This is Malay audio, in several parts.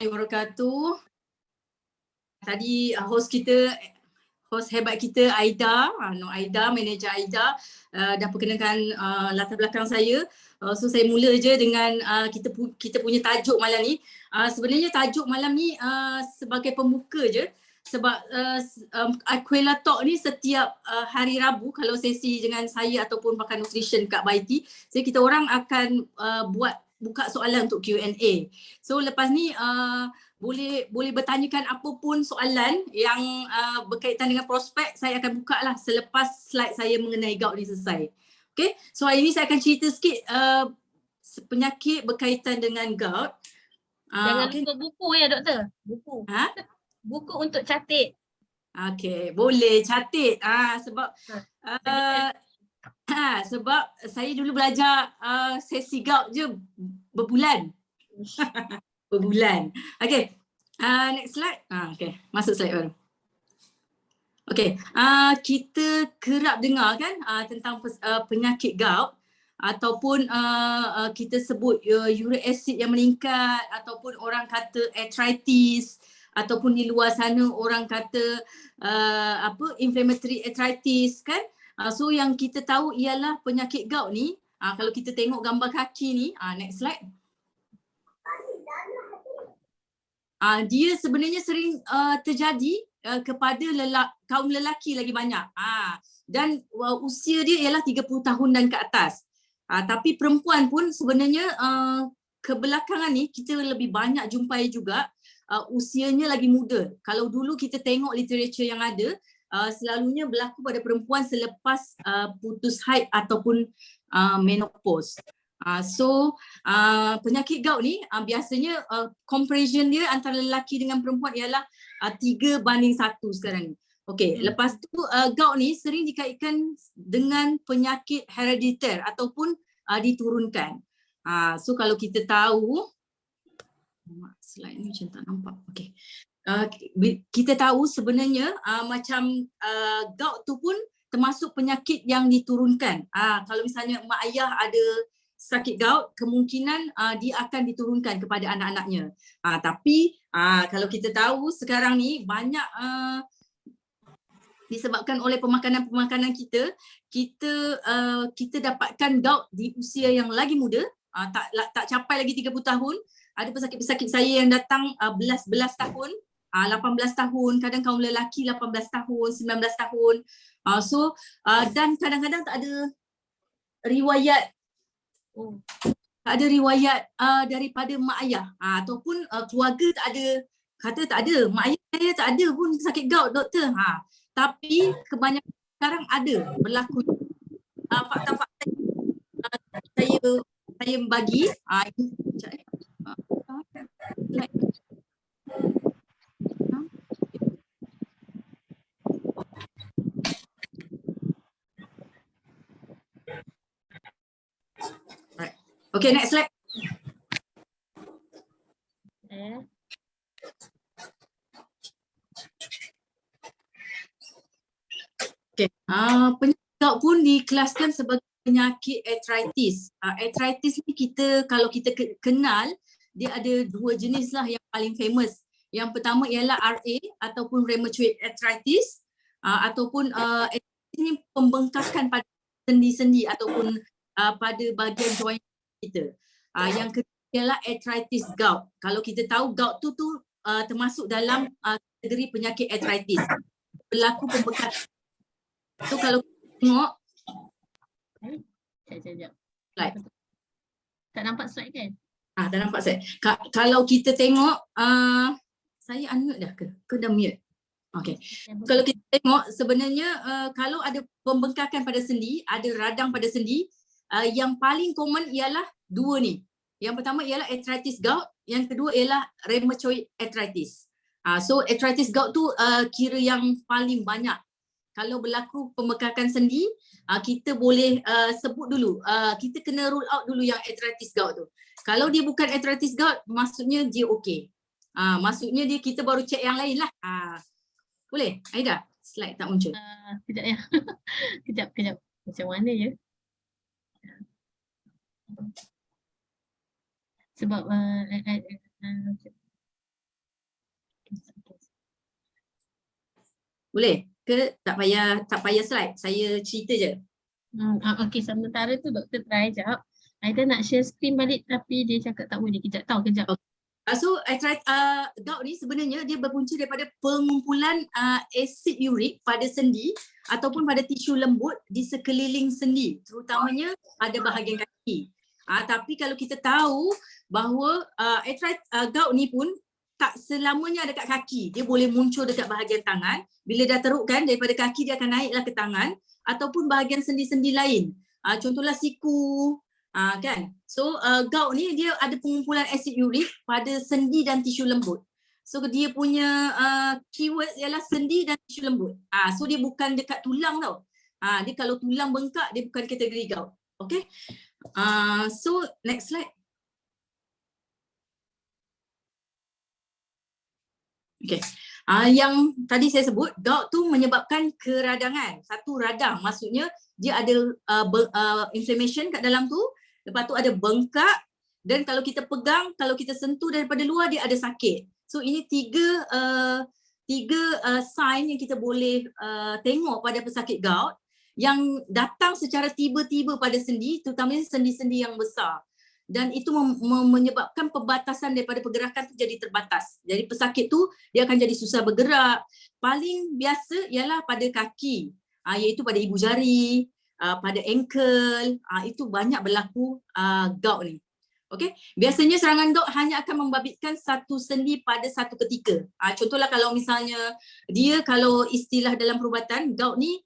wabarakatuh. Tadi host hebat kita Aida, Aida, manager Aida dah perkenalkan latar belakang saya. So saya mula je dengan kita punya tajuk malam ni. Sebenarnya tajuk malam ni sebagai pembuka je. Sebab Aquila Talk ni setiap hari Rabu kalau sesi dengan saya ataupun pakar nutrition kat Baiti, kita orang akan buka soalan untuk Q&A. So lepas ni boleh bertanyakan apapun soalan yang berkaitan dengan prospek, saya akan buka lah selepas slide saya mengenai gout ni selesai. Okay, so hari ni saya akan cerita sikit penyakit berkaitan dengan gout. Jangan lupa buku ya doktor, buku. Buku untuk catat. Okay, boleh catat. Sebab sebab saya dulu belajar sesi gout je berbulan. Berbulan. Okay, next slide. Okay, masuk slide baru. Okay, kita kerap dengar kan tentang penyakit gout ataupun kita sebut uric acid yang meningkat ataupun orang kata arthritis ataupun di luar sana orang kata inflammatory arthritis kan. So yang kita tahu ialah penyakit gout ni, kalau kita tengok gambar kaki ni, next slide. Dia sebenarnya sering terjadi kepada kaum lelaki lagi banyak. Dan usia dia ialah 30 tahun dan ke atas. Tapi perempuan pun sebenarnya kebelakangan ni kita lebih banyak jumpai juga usianya lagi muda. Kalau dulu kita tengok literature yang ada, selalunya berlaku pada perempuan selepas putus haid ataupun menopause. So penyakit gout ni biasanya comparison dia antara lelaki dengan perempuan ialah 3:1 sekarang ni. Okey, lepas tu gout ni sering dikaitkan dengan penyakit herediter ataupun diturunkan. So kalau kita tahu, slide ni macam tak nampak. Okey. Kita tahu sebenarnya macam gout tu pun termasuk penyakit yang diturunkan. Kalau misalnya mak ayah ada sakit gout, kemungkinan dia akan diturunkan kepada anak-anaknya. Tapi kalau kita tahu sekarang ni banyak disebabkan oleh pemakanan kita dapatkan gout di usia yang lagi muda, tak capai lagi 30 tahun. Ada pesakit-pesakit saya yang datang belas tahun, 18 tahun, kadang kaum lelaki 18 tahun, 19 tahun. Dan kadang-kadang tak ada riwayat daripada mak ayah ataupun keluarga kata tak ada, mak ayah saya tak ada pun sakit gout doktor. Tapi kebanyakan sekarang ada berlaku fakta-fakta saya bagi. Okay, next slide. Okay, penyakit gout pun dikelaskan sebagai penyakit arthritis. Arthritis ni kalau kita kenal, dia ada dua jenis lah yang paling famous. Yang pertama ialah RA ataupun rheumatoid arthritis, ataupun ini pembengkakan pada sendi-sendi ataupun pada bahagian joint kita. Yang kedua ialah arthritis gout. Kalau kita tahu gout tu termasuk dalam kategori penyakit arthritis. Berlaku pembengkakan. So kalau kita tengok slide. Tak nampak slide kan? Tak nampak slide. Kalau kita tengok saya unmute dah ke? Ke dah mute? Okay. Kalau kita tengok sebenarnya kalau ada pembengkakan pada sendi, ada radang pada sendi, yang paling common ialah dua ni. Yang pertama ialah arthritis gout, yang kedua ialah rheumatoid arthritis. So arthritis gout tu kira yang paling banyak. Kalau berlaku pembengkakan sendi, kita boleh sebut dulu, kita kena rule out dulu yang arthritis gout tu. Kalau dia bukan arthritis gout, maksudnya dia okey. Maksudnya kita baru check yang lain lah. Boleh? Aida, slide tak muncul. Kejap ya. Kejap. Macam mana ya? Sebab Boleh ke tak payah slide, saya cerita je. Okey, sementara tu doktor try jap. Aida nak share screen balik tapi dia cakap tak boleh. Kejap. So I try gout ni sebenarnya dia berpunca daripada pengumpulan asid urik pada sendi ataupun pada tisu lembut di sekeliling sendi, terutamanya pada bahagian kaki. Tapi kalau kita tahu bahawa gout ni pun tak selamanya ada kat kaki, dia boleh muncul dekat bahagian tangan. Bila dah teruk kan daripada kaki, dia akan naiklah ke tangan ataupun bahagian sendi-sendi lain. Contohlah siku, kan. So gout ni dia ada pengumpulan asid urik pada sendi dan tisu lembut. So dia punya keyword ialah sendi dan tisu lembut. So dia bukan dekat tulang tau. Dia kalau tulang bengkak dia bukan kategori gout. Okay. So next slide. Okay. Yang tadi saya sebut, gout tu menyebabkan keradangan. Satu radang, maksudnya dia ada inflammation kat dalam tu. Lepas tu ada bengkak, dan kalau kita pegang, kalau kita sentuh daripada luar dia ada sakit. So ini tiga sign yang kita boleh tengok pada pesakit gout yang datang secara tiba-tiba pada sendi, terutamanya sendi-sendi yang besar. Dan itu menyebabkan pembatasan daripada pergerakan tu jadi terbatas. Jadi pesakit tu dia akan jadi susah bergerak. Paling biasa ialah pada kaki, iaitu pada ibu jari, pada ankle, itu banyak berlaku gout ni. Okay. Biasanya serangan gout hanya akan membabitkan satu sendi pada satu ketika. Contohlah kalau misalnya dia, kalau istilah dalam perubatan, gout ni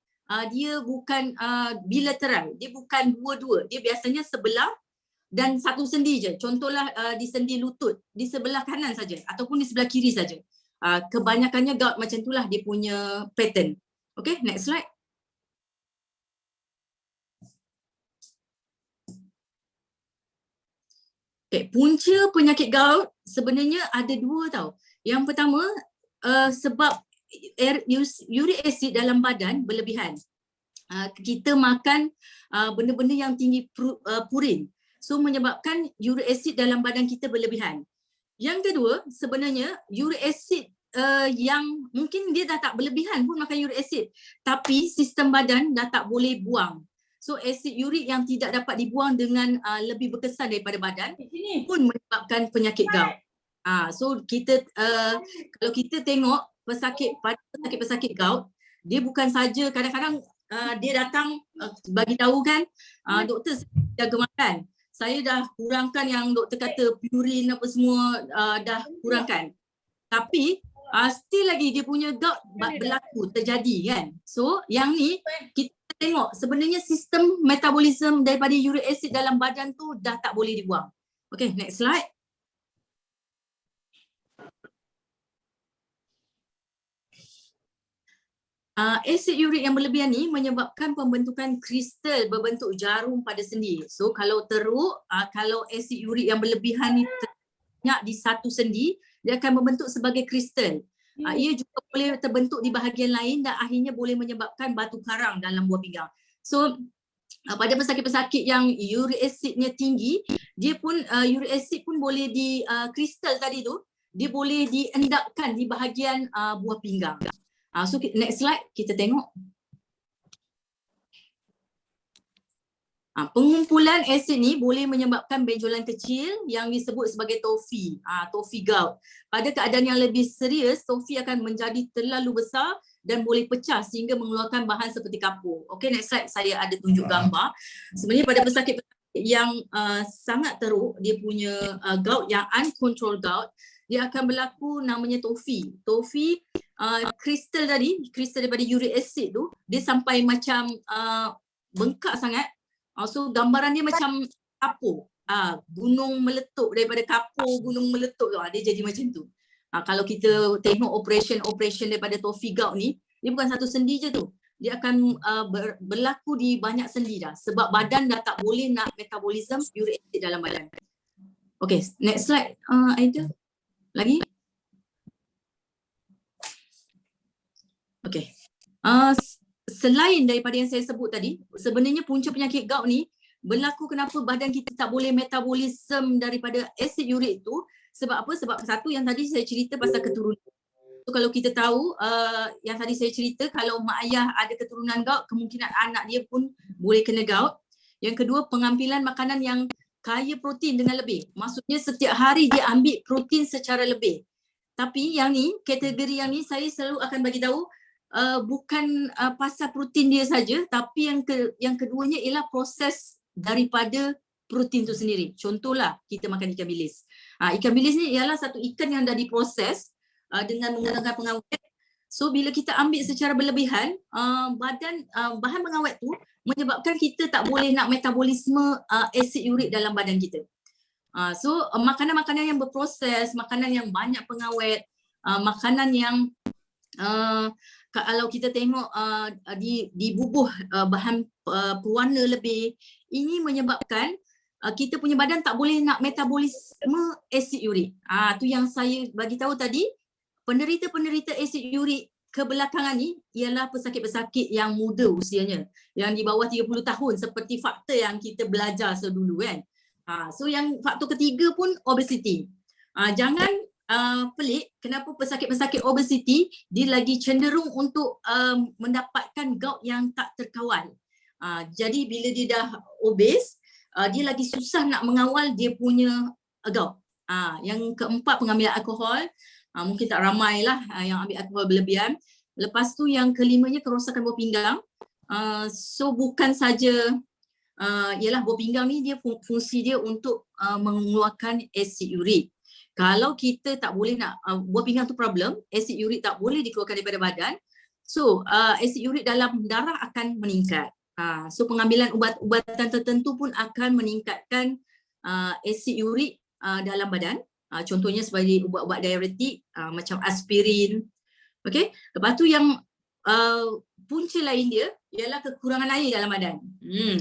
dia bukan bilateral, dia bukan dua-dua, dia biasanya sebelah dan satu sendi je. Contohlah di sendi lutut, di sebelah kanan saja ataupun di sebelah kiri saja. Kebanyakannya gout macam itulah dia punya pattern. Okay, next slide. Okay, punca penyakit gout sebenarnya ada dua tau. Yang pertama sebab uric acid dalam badan berlebihan. Kita makan benda-benda yang tinggi purin. So menyebabkan uric acid dalam badan kita berlebihan. Yang kedua, sebenarnya uric acid yang mungkin dia dah tak berlebihan pun makan uric acid, tapi sistem badan dah tak boleh buang. So asid urik yang tidak dapat dibuang dengan lebih berkesan daripada badan pun menyebabkan penyakit gout. So kita kalau kita tengok pesakit gout, dia bukan saja kadang-kadang dia datang bagi tahu kan, doktor saya jaga makan, saya dah kurangkan yang doktor kata purin apa semua, dah kurangkan. Tapi still lagi dia punya gout berlaku, terjadi kan. So yang ni kita tengok sebenarnya sistem metabolisme daripada uric acid dalam badan tu dah tak boleh dibuang. Okay, next slide. Asid urik yang berlebihan ni menyebabkan pembentukan kristal berbentuk jarum pada sendi. So kalau teruk, kalau asid urik yang berlebihan ni banyak di satu sendi, dia akan membentuk sebagai kristal. Ia juga boleh terbentuk di bahagian lain dan akhirnya boleh menyebabkan batu karang dalam buah pinggang. So pada pesakit-pesakit yang uric acidnya tinggi, dia pun uric acid pun boleh di kristal tadi tu, dia boleh diendapkan di bahagian buah pinggang. So next slide kita tengok. Pengumpulan asid ni boleh menyebabkan benjolan kecil yang disebut sebagai tofi, tofi gout. Pada keadaan yang lebih serius, tofi akan menjadi terlalu besar dan boleh pecah sehingga mengeluarkan bahan seperti kapur. Okay, next slide saya ada tunjuk gambar. Sebenarnya pada pesakit yang sangat teruk, dia punya gout yang uncontrolled gout, dia akan berlaku namanya tofi. Tofi kristal tadi, kristal daripada uric acid tu, dia sampai macam bengkak sangat. So gambaran dia macam kapur, gunung meletup, daripada kapur gunung meletup tu, dia jadi macam tu. Kalau kita tengok operation daripada tofi gout ni, dia bukan satu sendi je tu, dia akan berlaku di banyak sendi dah, sebab badan dah tak boleh nak metabolisme uric acid dalam badan. Okay, next slide. Aida lagi. Okay. Selain daripada yang saya sebut tadi, sebenarnya punca penyakit gout ni berlaku kenapa badan kita tak boleh metabolisme daripada asid urik tu. Sebab apa? Sebab satu yang tadi saya cerita pasal keturunan. So, kalau kita tahu yang tadi saya cerita, kalau mak ayah ada keturunan gout, kemungkinan anak dia pun boleh kena gout. Yang kedua, pengambilan makanan yang kaya protein dengan lebih. Maksudnya setiap hari dia ambil protein secara lebih. Tapi yang ni, kategori yang ni saya selalu akan bagi tahu bukan pasal protein dia saja, tapi yang keduanya ialah proses daripada protein tu sendiri. Contohlah kita makan ikan bilis. Ikan bilis ni ialah satu ikan yang dah diproses dengan menggunakan pengawet. So bila kita ambil secara berlebihan, bahan pengawet tu menyebabkan kita tak boleh nak metabolisme asid urik dalam badan kita. So makanan-makanan yang berproses, makanan yang banyak pengawet, makanan yang kalau kita tengok dibubuh bahan pewarna lebih, ini menyebabkan kita punya badan tak boleh nak metabolisme asid urik. Tu yang saya bagi tahu tadi. Penderita-penderita asid urik kebelakangan ni ialah pesakit-pesakit yang muda usianya, yang di bawah 30 tahun seperti faktor yang kita belajar sedulu kan. So yang faktor ketiga pun obesity. Jangan pelik kenapa pesakit-pesakit obesity dia lagi cenderung untuk mendapatkan gout yang tak terkawal. Jadi bila dia dah obes, dia lagi susah nak mengawal dia punya gout. Yang keempat, pengambilan alkohol. Mungkin tak ramai lah yang ambil alkohol berlebihan. Lepas tu yang kelimanya, kerosakan buah pinggang. So bukan saja ialah buah pinggang ni dia fungsi dia untuk mengeluarkan asid urik. Kalau kita tak boleh nak buah pinggang tu problem, asid urik tak boleh dikeluarkan daripada badan. So asid urik dalam darah akan meningkat. So pengambilan ubat-ubatan tertentu pun akan meningkatkan asid urik dalam badan. Contohnya sebagai ubat-ubat diuretik macam aspirin. Okey. Lepas tu yang punca lain dia ialah kekurangan air dalam badan.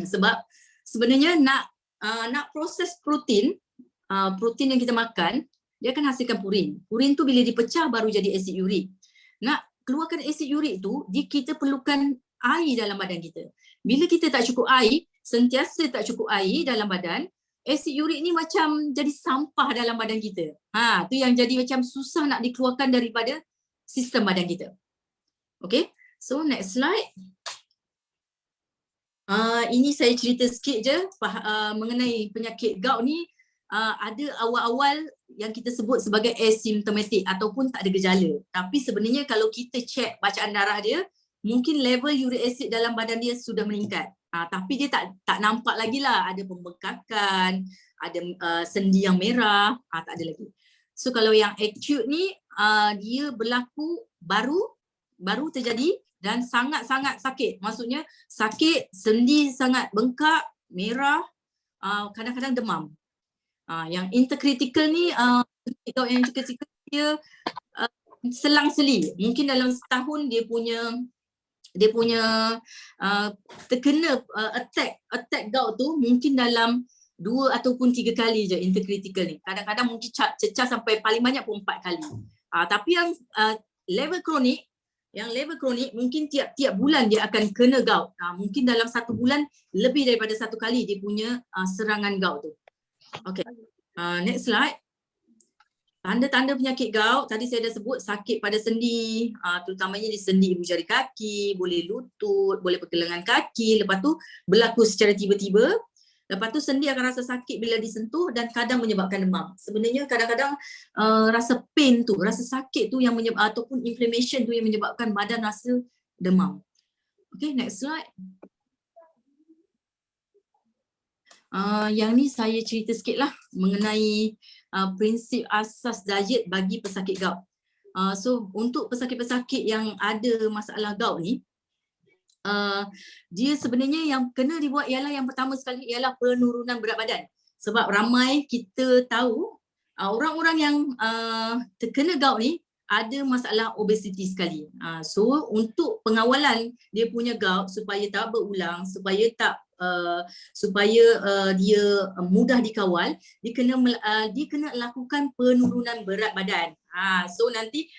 Sebab sebenarnya nak proses protein yang kita makan, dia akan hasilkan purin. Purin tu bila dipecah baru jadi asid urik. Nak keluarkan asid urik tu, kita perlukan air dalam badan kita. Bila kita tak cukup air, sentiasa tak cukup air dalam badan, asid urik ni macam jadi sampah dalam badan kita. Tu yang jadi macam susah nak dikeluarkan daripada sistem badan kita. Okay, so next slide. Ini saya cerita sikit je mengenai penyakit gout ni. Ada awal-awal yang kita sebut sebagai asymptomatic ataupun tak ada gejala. Tapi sebenarnya kalau kita cek bacaan darah dia, mungkin level uric acid dalam badan dia sudah meningkat. Tapi dia tak nampak lagi lah ada pembekakan, ada sendi yang merah, tak ada lagi. So kalau yang acute ni dia berlaku baru terjadi dan sangat-sangat sakit. Maksudnya sakit, sendi sangat bengkak, merah, kadang-kadang demam. Yang intercritical ni, yang intercritical dia selang-seli. Mungkin dalam setahun dia punya terkena attack gout tu mungkin dalam 2 ataupun 3 kali je intercritical ni. Kadang-kadang mungkin cecah sampai paling banyak pun 4 kali. Tapi yang level kronik mungkin tiap-tiap bulan dia akan kena gout. Mungkin dalam 1 bulan lebih daripada 1 kali dia punya serangan gout tu. Okay, next slide. Tanda-tanda penyakit gout, tadi saya dah sebut sakit pada sendi, terutamanya di sendi ibu jari kaki, boleh lutut, boleh pergelangan kaki, lepas tu berlaku secara tiba-tiba. Lepas tu sendi akan rasa sakit bila disentuh dan kadang menyebabkan demam. Sebenarnya kadang-kadang rasa pain tu, rasa sakit tu yang ataupun inflammation tu yang menyebabkan badan rasa demam. Okay, next slide. Yang ni saya cerita sikit lah mengenai prinsip asas diet bagi pesakit gout. So untuk pesakit-pesakit yang ada masalah gout ni, dia sebenarnya yang kena dibuat ialah yang pertama sekali ialah penurunan berat badan. Sebab ramai kita tahu orang-orang yang terkena gout ni ada masalah obesiti sekali. So untuk pengawalan dia punya gout supaya tak berulang, supaya dia mudah dikawal, dia kena lakukan penurunan berat badan. So nanti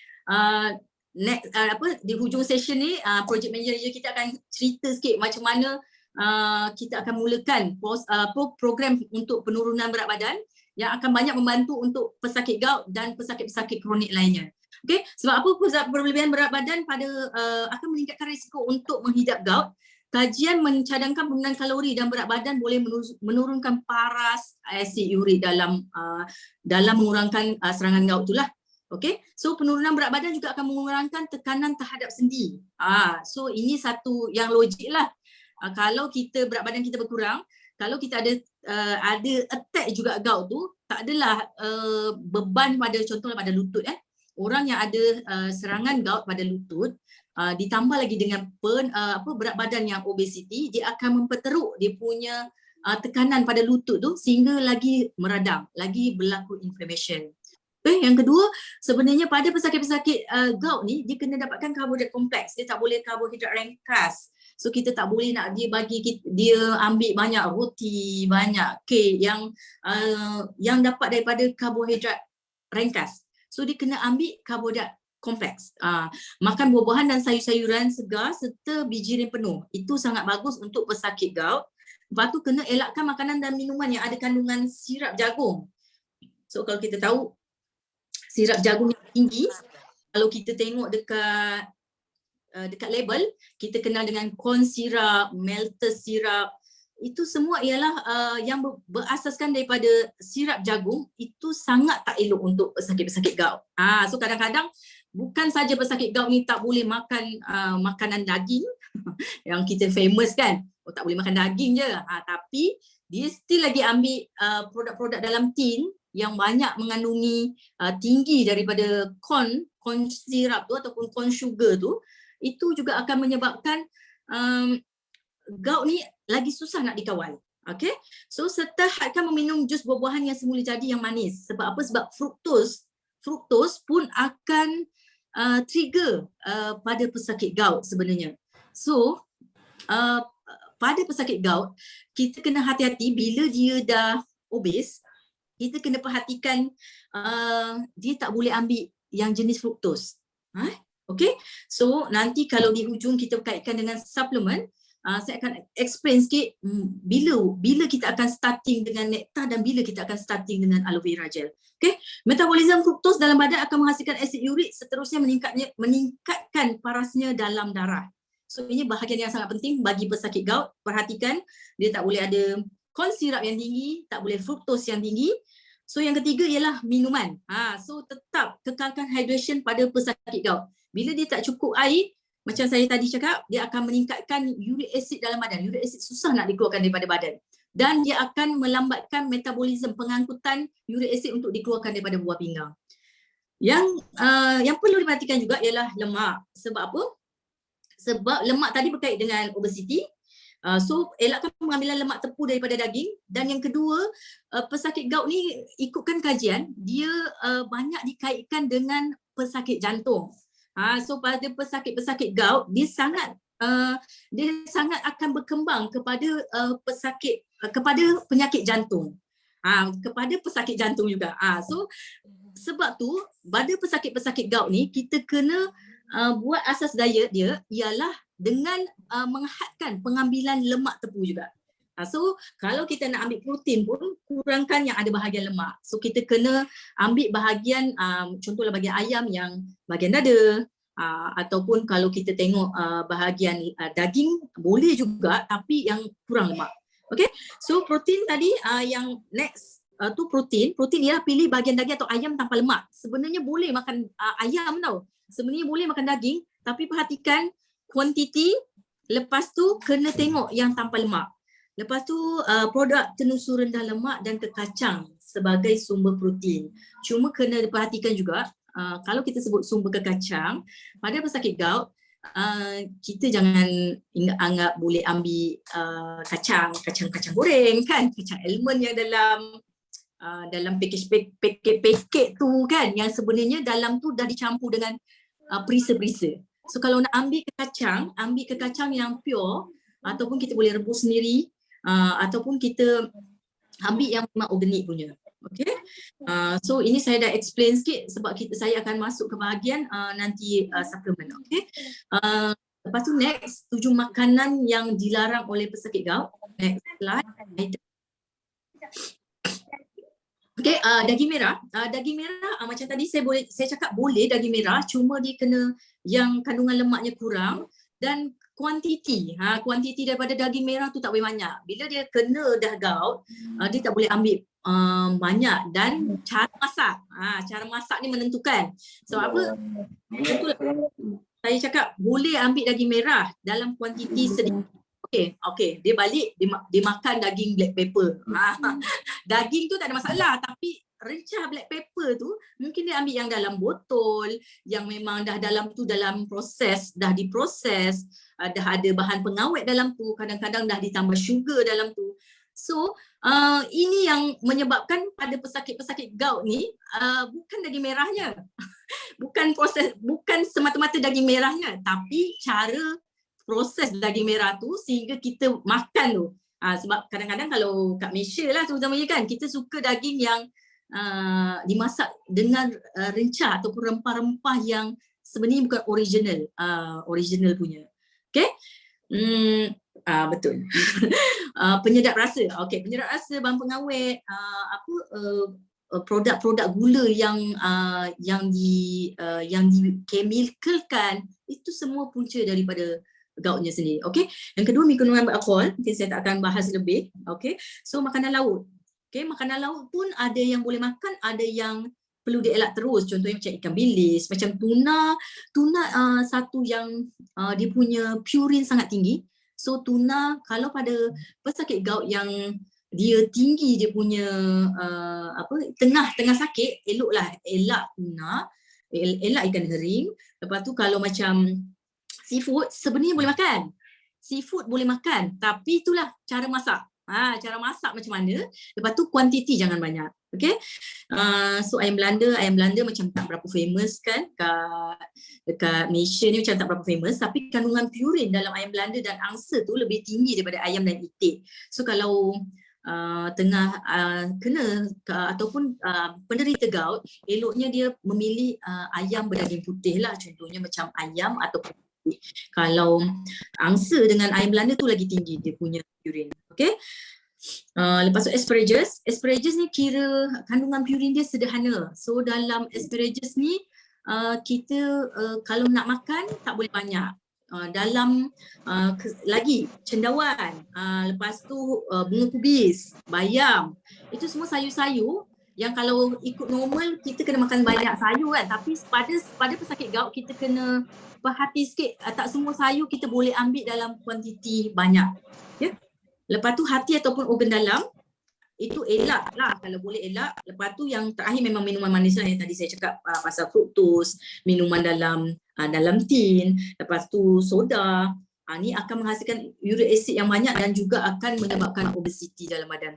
di hujung session ni project manager kita akan cerita sikit macam mana kita akan mulakan program untuk penurunan berat badan yang akan banyak membantu untuk pesakit gout dan pesakit-pesakit kronik lainnya. Okey, sebab apa berlebihan berat badan akan meningkatkan risiko untuk menghidap gout. Kajian mencadangkan penggunaan kalori dan berat badan boleh menurunkan paras asid urik dalam mengurangkan serangan gout itulah. Okey, so penurunan berat badan juga akan mengurangkan tekanan terhadap sendi. So ini satu yang logik lah. Kalau kita berat badan kita berkurang, kalau kita ada attack juga gout tu, tak adalah beban pada contohnya pada lutut orang yang ada serangan gout pada lutut, ditambah lagi dengan berat badan yang obesiti, dia akan memperteruk dia punya tekanan pada lutut tu sehingga lagi meradang, lagi berlaku inflammation. Okay, yang kedua, sebenarnya pada pesakit-pesakit gout ni, dia kena dapatkan karbohidrat kompleks, dia tak boleh karbohidrat ringkas. So kita tak boleh nak dia ambil banyak roti, banyak kek yang dapat daripada karbohidrat ringkas. So dia kena ambil karbohidrat kompleks. Makan buah-buahan dan sayur-sayuran segar serta bijirin penuh. Itu sangat bagus untuk pesakit gout. Lepas tu kena elakkan makanan dan minuman yang ada kandungan sirap jagung. So kalau kita tahu sirap jagung yang tinggi, kalau kita tengok dekat label, kita kenal dengan corn syrup, maltose syrup, itu semua ialah yang berasaskan daripada sirap jagung. Itu sangat tak elok untuk pesakit-pesakit gout. So kadang-kadang bukan saja pesakit gout ni tak boleh makan makanan daging yang kita famous kan, tak boleh makan daging je, tapi dia still lagi ambil produk-produk dalam tin yang banyak mengandungi tinggi daripada corn syrup tu ataupun corn sugar tu, itu juga akan menyebabkan gout ni lagi susah nak dikawal. Okay, so serta hadkan meminum jus buah-buahan yang semula jadi yang manis. Sebab apa? Sebab fruktos pun akan trigger pada pesakit gout sebenarnya. So pada pesakit gout, kita kena hati-hati bila dia dah obes. Kita kena perhatikan dia tak boleh ambil yang jenis fruktos. Okay, so nanti kalau di hujung kita kaitkan dengan suplemen, saya akan explain sikit bila kita akan starting dengan nektar dan bila kita akan starting dengan aloe vera gel. Okay, metabolisme fruktos dalam badan akan menghasilkan asid urik, seterusnya meningkatkan parasnya dalam darah. So ini bahagian yang sangat penting bagi pesakit gout. Perhatikan, dia tak boleh ada corn syrup yang tinggi, tak boleh fruktos yang tinggi. So yang ketiga ialah minuman. So tetap kekalkan hydration pada pesakit gout. Bila dia tak cukup air, macam saya tadi cakap, dia akan meningkatkan uric acid dalam badan. Uric acid susah nak dikeluarkan daripada badan. Dan dia akan melambatkan metabolisme, pengangkutan uric acid untuk dikeluarkan daripada buah pinggang. Yang perlu diperhatikan juga ialah lemak. Sebab apa? Sebab lemak tadi berkait dengan obesiti. So elakkan pengambilan lemak tepu daripada daging. Dan yang kedua, pesakit gout ni ikutkan kajian, dia banyak dikaitkan dengan pesakit jantung. So pada pesakit-pesakit gout, dia sangat akan berkembang kepada kepada penyakit jantung. Kepada pesakit jantung juga. So sebab tu pada pesakit-pesakit gout ni kita kena buat asas diet dia ialah dengan menghadkan pengambilan lemak tepu juga. So kalau kita nak ambil protein pun kurangkan yang ada bahagian lemak. So kita kena ambil bahagian contohlah bahagian ayam yang bahagian dada, ataupun kalau kita tengok bahagian daging boleh juga tapi yang kurang lemak. Okay, so protein tadi yang next tu protein ialah pilih bahagian daging atau ayam tanpa lemak. Sebenarnya boleh makan ayam tau. Sebenarnya boleh makan daging tapi perhatikan kuantiti. Lepas tu kena tengok yang tanpa lemak. Lepas tu produk tenusur rendah lemak dan kekacang sebagai sumber protein. Cuma kena diperhatikan juga kalau kita sebut sumber kekacang pada pesakit gout, kita jangan anggap boleh ambil kacang goreng kan, kacang almond yang dalam paket tu kan, yang sebenarnya dalam tu dah dicampur dengan perisa-perisa. So kalau nak ambil kekacang yang pure, ataupun kita boleh rebus sendiri, ataupun kita ambil yang memang organik punya. Okay, so ini saya dah explain sikit sebab saya akan masuk ke bahagian nanti suplemen. Okay, lepas tu next 7 makanan yang dilarang oleh pesakit gout. Next slide. Okey, daging merah. Daging merah macam tadi saya cakap boleh daging merah, cuma dia kena yang kandungan lemaknya kurang dan kuantiti. Kuantiti daripada daging merah tu tak boleh banyak. Bila dia kena dah gout, dia tak boleh ambil banyak, dan cara masak. Cara masak ni menentukan. Sebab apa? Tentulah saya cakap boleh ambil daging merah dalam kuantiti sedikit. Okey, dia balik dia makan daging black pepper. Daging tu tak ada masalah, tapi rencah black pepper tu mungkin dia ambil yang dalam botol, yang memang dah dalam tu dalam proses, dah diproses, dah ada bahan pengawet dalam tu, kadang-kadang dah ditambah sugar dalam tu. So ini yang menyebabkan pada pesakit-pesakit gout ni bukan daging merahnya. Bukan semata-mata daging merahnya, tapi cara proses daging merah tu sehingga kita makan tu. Sebab kadang-kadang kalau kat Malaysia lah terutamanya kan, kita suka daging yang dimasak dengan rencah ataupun rempah-rempah yang sebenarnya bukan original punya. Okay? Betul. Penyedap rasa. Okay, penyedap rasa, bahan pengawet, produk-produk gula yang dikemikalkan, itu semua punca daripada goutnya sendiri. Okey. Yang kedua, kandungan alkohol. Mungkin saya tak akan bahas lebih. Okey. So makanan laut. Okey, makanan laut pun ada yang boleh makan, ada yang perlu dielak terus. Contohnya macam ikan bilis, macam tuna. Tuna satu yang dia punya purin sangat tinggi. So tuna, kalau pada pesakit gout yang dia tinggi, dia punya tengah sakit, elak tuna, elak ikan herring. Lepas tu kalau macam seafood sebenarnya boleh makan. Seafood boleh makan, tapi itulah cara masak. Cara masak macam mana. Lepas tu kuantiti jangan banyak. Okay. So ayam Belanda macam tak berapa famous kan. Dekat Malaysia ni macam tak berapa famous, tapi kandungan purin dalam ayam Belanda dan angsa tu lebih tinggi daripada ayam dan itik. So kalau tengah kena ataupun penderita gout, eloknya dia memilih ayam berdaging putih lah. Contohnya macam ayam ataupun kalau angsa dengan ayam Belanda tu lagi tinggi dia punya purin. Okay. Lepas tu asparagus ni kira kandungan purin dia sederhana. So dalam asparagus ni kita kalau nak makan tak boleh banyak. Dalam lagi cendawan, lepas tu bunga kubis, bayam, itu semua sayur-sayur yang kalau ikut normal kita kena makan banyak sayur kan, tapi pada pesakit gout kita kena berhati sikit, tak semua sayur kita boleh ambil dalam kuantiti banyak. Ya. Lepas tu hati ataupun organ dalam itu elak lah, kalau boleh elak. Lepas tu yang terakhir memang minuman manis lah yang tadi saya cakap pasal fruktos, minuman dalam tin, lepas tu soda. Ni akan menghasilkan uric acid yang banyak dan juga akan menyebabkan obesity dalam badan.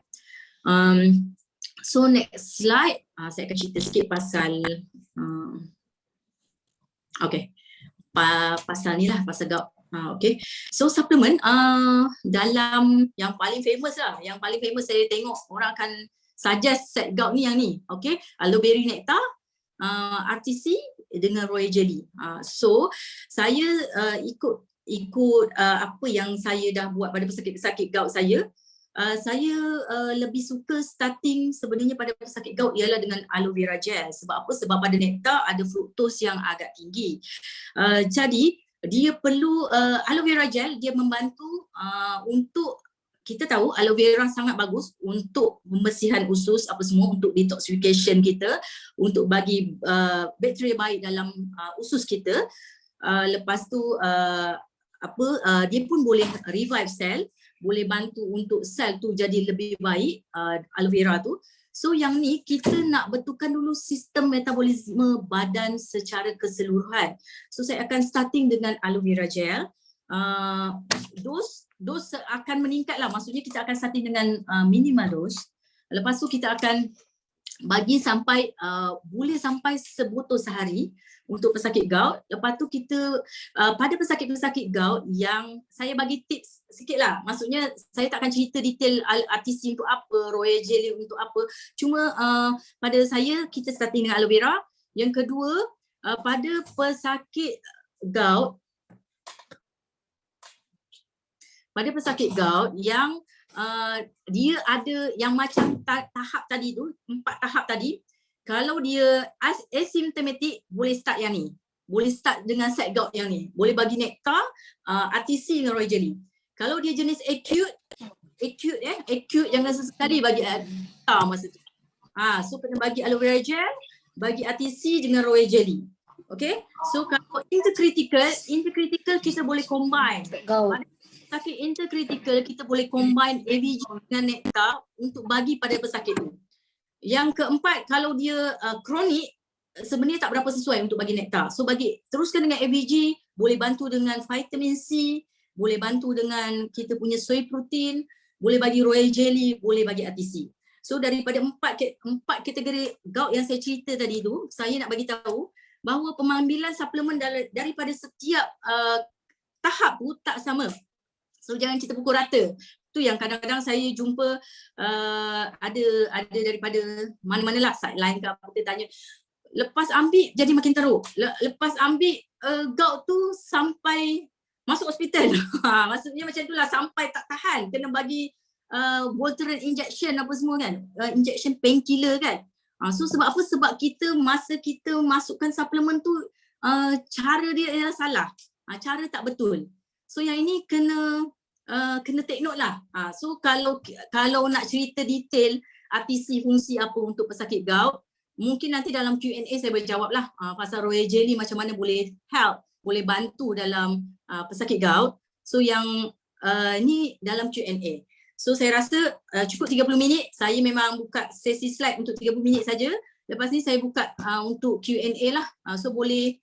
So next slide, saya akan cerita sikit pasal pasal ni lah, pasal gout. Okay. So supplement dalam yang paling famous saya tengok orang akan suggest set gout ni yang ni. Okay. Aloe berry nectar, RTC dengan royal jelly. So saya ikut apa yang saya dah buat pada pesakit-pesakit gout saya. Saya lebih suka starting sebenarnya pada pesakit gout ialah dengan aloe vera gel. Sebab apa? Sebab pada nektar ada fruktos yang agak tinggi. Jadi dia perlu aloe vera gel, dia membantu untuk, kita tahu aloe vera sangat bagus untuk pembersihan usus apa semua, untuk detoxification kita, untuk bagi bakteria baik dalam usus kita. Lepas tu dia pun boleh revive sel, boleh bantu untuk sel tu jadi lebih baik, aloe vera tu. So yang ni kita nak betulkan dulu sistem metabolisme badan secara keseluruhan. So saya akan starting dengan aloe vera gel. Dos akan meningkat lah, maksudnya kita akan starting dengan minimal dos. Lepas tu kita akan bagi sampai boleh sampai sebotol sehari untuk pesakit gout. Lepas tu kita pada pesakit-pesakit gout yang saya bagi tips sikit lah. Maksudnya saya tak akan cerita detail RTC untuk apa, royal jelly untuk apa. Cuma pada saya kita starting dengan aloe vera. Yang kedua, pada pesakit gout yang dia ada yang macam tahap tadi tu, 4 tahap tadi. Kalau dia asymptomatic, boleh start yang ni. Boleh start dengan set gout yang ni. Boleh bagi nektar, RTC dengan royal jelly. Kalau dia jenis acute jangan sesekali bagi nektar masa tu. So kena bagi aloe vera gel, bagi RTC dengan royal jelly. Okay, so kalau intercritical kita boleh combine. Sakit intercritical kita boleh combine AVG dengan nektar untuk bagi pada pesakit tu. Yang keempat, kalau dia kronik, sebenarnya tak berapa sesuai untuk bagi nektar. So teruskan dengan AVG, boleh bantu dengan vitamin C, boleh bantu dengan kita punya soy protein, boleh bagi royal jelly, boleh bagi RTC. So daripada empat kategori gout yang saya cerita tadi tu, saya nak bagi tahu bahawa pengambilan suplemen daripada setiap tahap tu tak sama. So jangan kita pukul rata. Tu yang kadang-kadang saya jumpa ada daripada mana-manalah sideline ke apa, kita tanya lepas ambil jadi makin teruk. Lepas ambil gout tu sampai masuk hospital. Maksudnya macam itulah, sampai tak tahan kena bagi Voltaren injection apa semua kan. Injection painkiller kan. So sebab apa? Sebab masa kita masukkan suplemen tu cara dia ialah salah. Cara tak betul. So yang ini kena take note lah. So kalau nak cerita detail RTC fungsi apa untuk pesakit gout, mungkin nanti dalam Q&A saya boleh jawab lah pasal royal jelly macam mana boleh help, boleh bantu dalam pesakit gout. So yang ni dalam Q&A. So saya rasa cukup 30 minit. Saya memang buka sesi slide untuk 30 minit saja. Lepas ni saya buka untuk Q&A lah. So boleh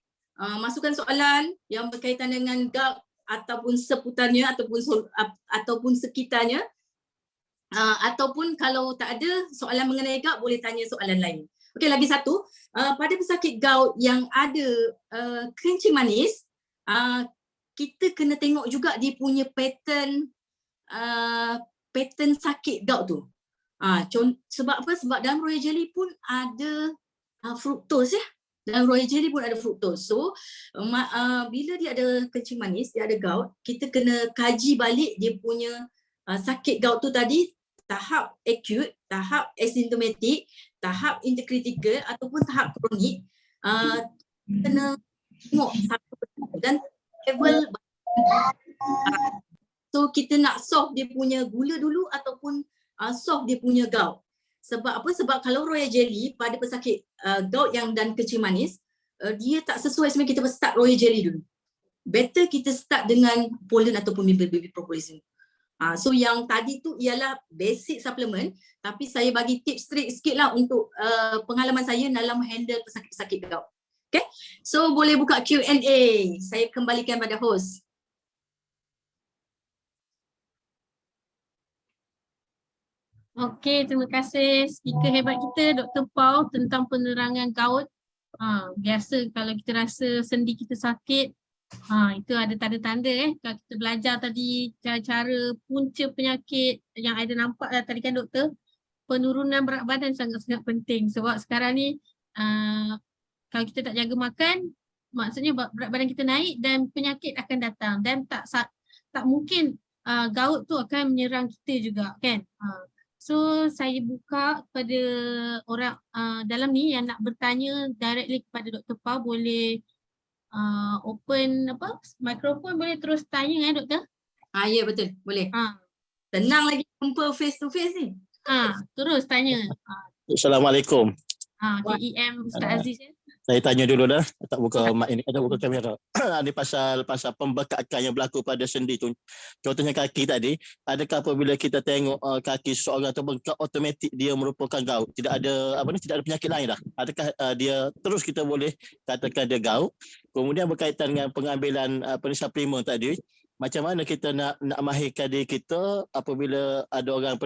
masukkan soalan yang berkaitan dengan gout ataupun seputarnya ataupun sekitarnya. Ataupun kalau tak ada soalan mengenai gout, boleh tanya soalan lain. Okey, lagi satu. Pada pesakit gout yang ada kencing manis, kita kena tengok juga dia punya pattern sakit gout tu. Sebab apa? Sebab dalam royal jelly pun ada fructose ya. Dalam royal jelly pun ada fructose. So bila dia ada kencing manis, dia ada gout, kita kena kaji balik dia punya sakit gout tu tadi, tahap acute, tahap asymptomatic, tahap intercritical ataupun tahap kronik. Kena tengok satu persatu dan level. So kita nak solve dia punya gula dulu ataupun solve dia punya gout. Sebab apa? Sebab kalau royal jelly pada pesakit gout yang dan kencing manis, dia tak sesuai sebenarnya kita start royal jelly dulu. Better kita start dengan pollen ataupun baby propolis. So yang tadi tu ialah basic suplemen, tapi saya bagi tips trik sikit lah untuk pengalaman saya dalam handle pesakit-pesakit gout. Okay? So boleh buka Q&A. Saya kembalikan pada host. Okey, terima kasih speaker hebat kita Dr. Paul tentang penerangan gout. Biasa kalau kita rasa sendi kita sakit, itu ada tanda-tanda kalau kita belajar tadi cara-cara punca penyakit yang ada nampak tadi kan doktor, penurunan berat badan sangat-sangat penting sebab sekarang ni kalau kita tak jaga makan, maksudnya berat badan kita naik dan penyakit akan datang dan tak mungkin gout tu akan menyerang kita juga kan. So saya buka kepada orang dalam ni yang nak bertanya directly kepada Dr. Paul, boleh open mikrofon, boleh terus tanya doktor? Ya betul, boleh. Tenang lagi jumpa face to face ni. Terus tanya. Assalamualaikum. KEM Ustaz Aziz ya. Saya tanya dulu dah, tak buka mic ini, ada buka kamera. Ini pasal pembekakan yang berlaku pada sendi tu. Contohnya kaki tadi, adakah apabila kita tengok kaki seseorang atau bengkak automatik dia merupakan gout? Tidak ada tidak ada penyakit lain dah. Adakah dia terus kita boleh katakan dia gout? Kemudian berkaitan dengan pengambilan suplemen tadi, macam mana kita nak mahirkan diri kita apabila ada orang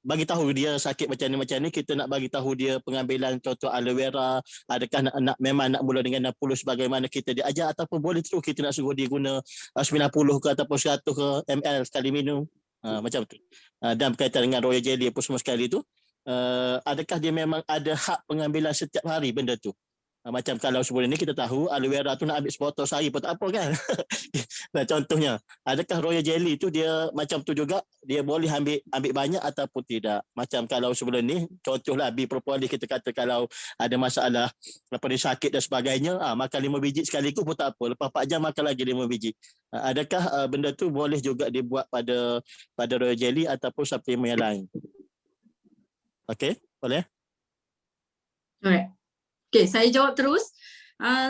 bagi tahu dia sakit macam ni, kita nak bagi tahu dia pengambilan contoh aloe vera, adakah memang nak mula dengan 60 sebagaimana kita diajar ataupun boleh terus kita nak suruh dia guna 90 ke ataupun 100 ke ml sekali minum, macam tu. Dan berkaitan dengan royal jelly apa semua sekali tu, adakah dia memang ada hak pengambilan setiap hari benda tu? Macam kalau sebelum ni kita tahu aloe vera tu nak ambil sebotol sehari pun tak apa kan. Nah, contohnya, adakah royal jelly tu dia macam tu juga? Dia boleh ambil banyak ataupun tidak? Macam kalau sebelum ni, contohlah B propolis kita kata kalau ada masalah apa dia sakit dan sebagainya, makan 5 biji sekaligus pun tak apa. Lepas 4 jam makan lagi 5 biji. Adakah benda tu boleh juga dibuat pada royal jelly ataupun suplemen yang lain? Okey, boleh? Alright. Okay, saya jawab terus.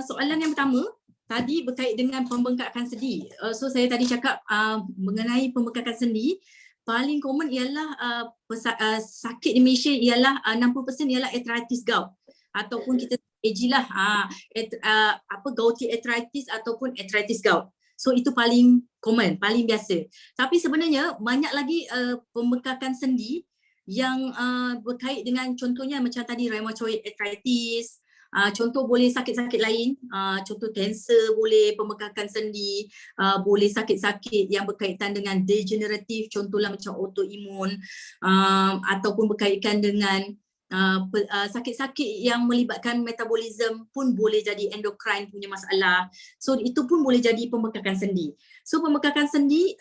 Soalan yang pertama, tadi berkait dengan pembengkakan sendi. So saya tadi cakap mengenai pembengkakan sendi, paling common ialah sakit di Malaysia ialah 60% ialah arthritis gout ataupun kita AG lah, gouty arthritis ataupun arthritis gout. So itu paling common, paling biasa. Tapi sebenarnya banyak lagi pembengkakan sendi yang berkait dengan contohnya macam tadi rheumatoid arthritis. Contoh boleh sakit-sakit lain, contoh kanser boleh, pembengkakan sendi, boleh sakit-sakit yang berkaitan dengan degeneratif, contohlah macam autoimun, ataupun berkaitan dengan sakit-sakit yang melibatkan metabolism pun boleh jadi endocrine punya masalah. So itu pun boleh jadi pembengkakan sendi. So pembengkakan sendi,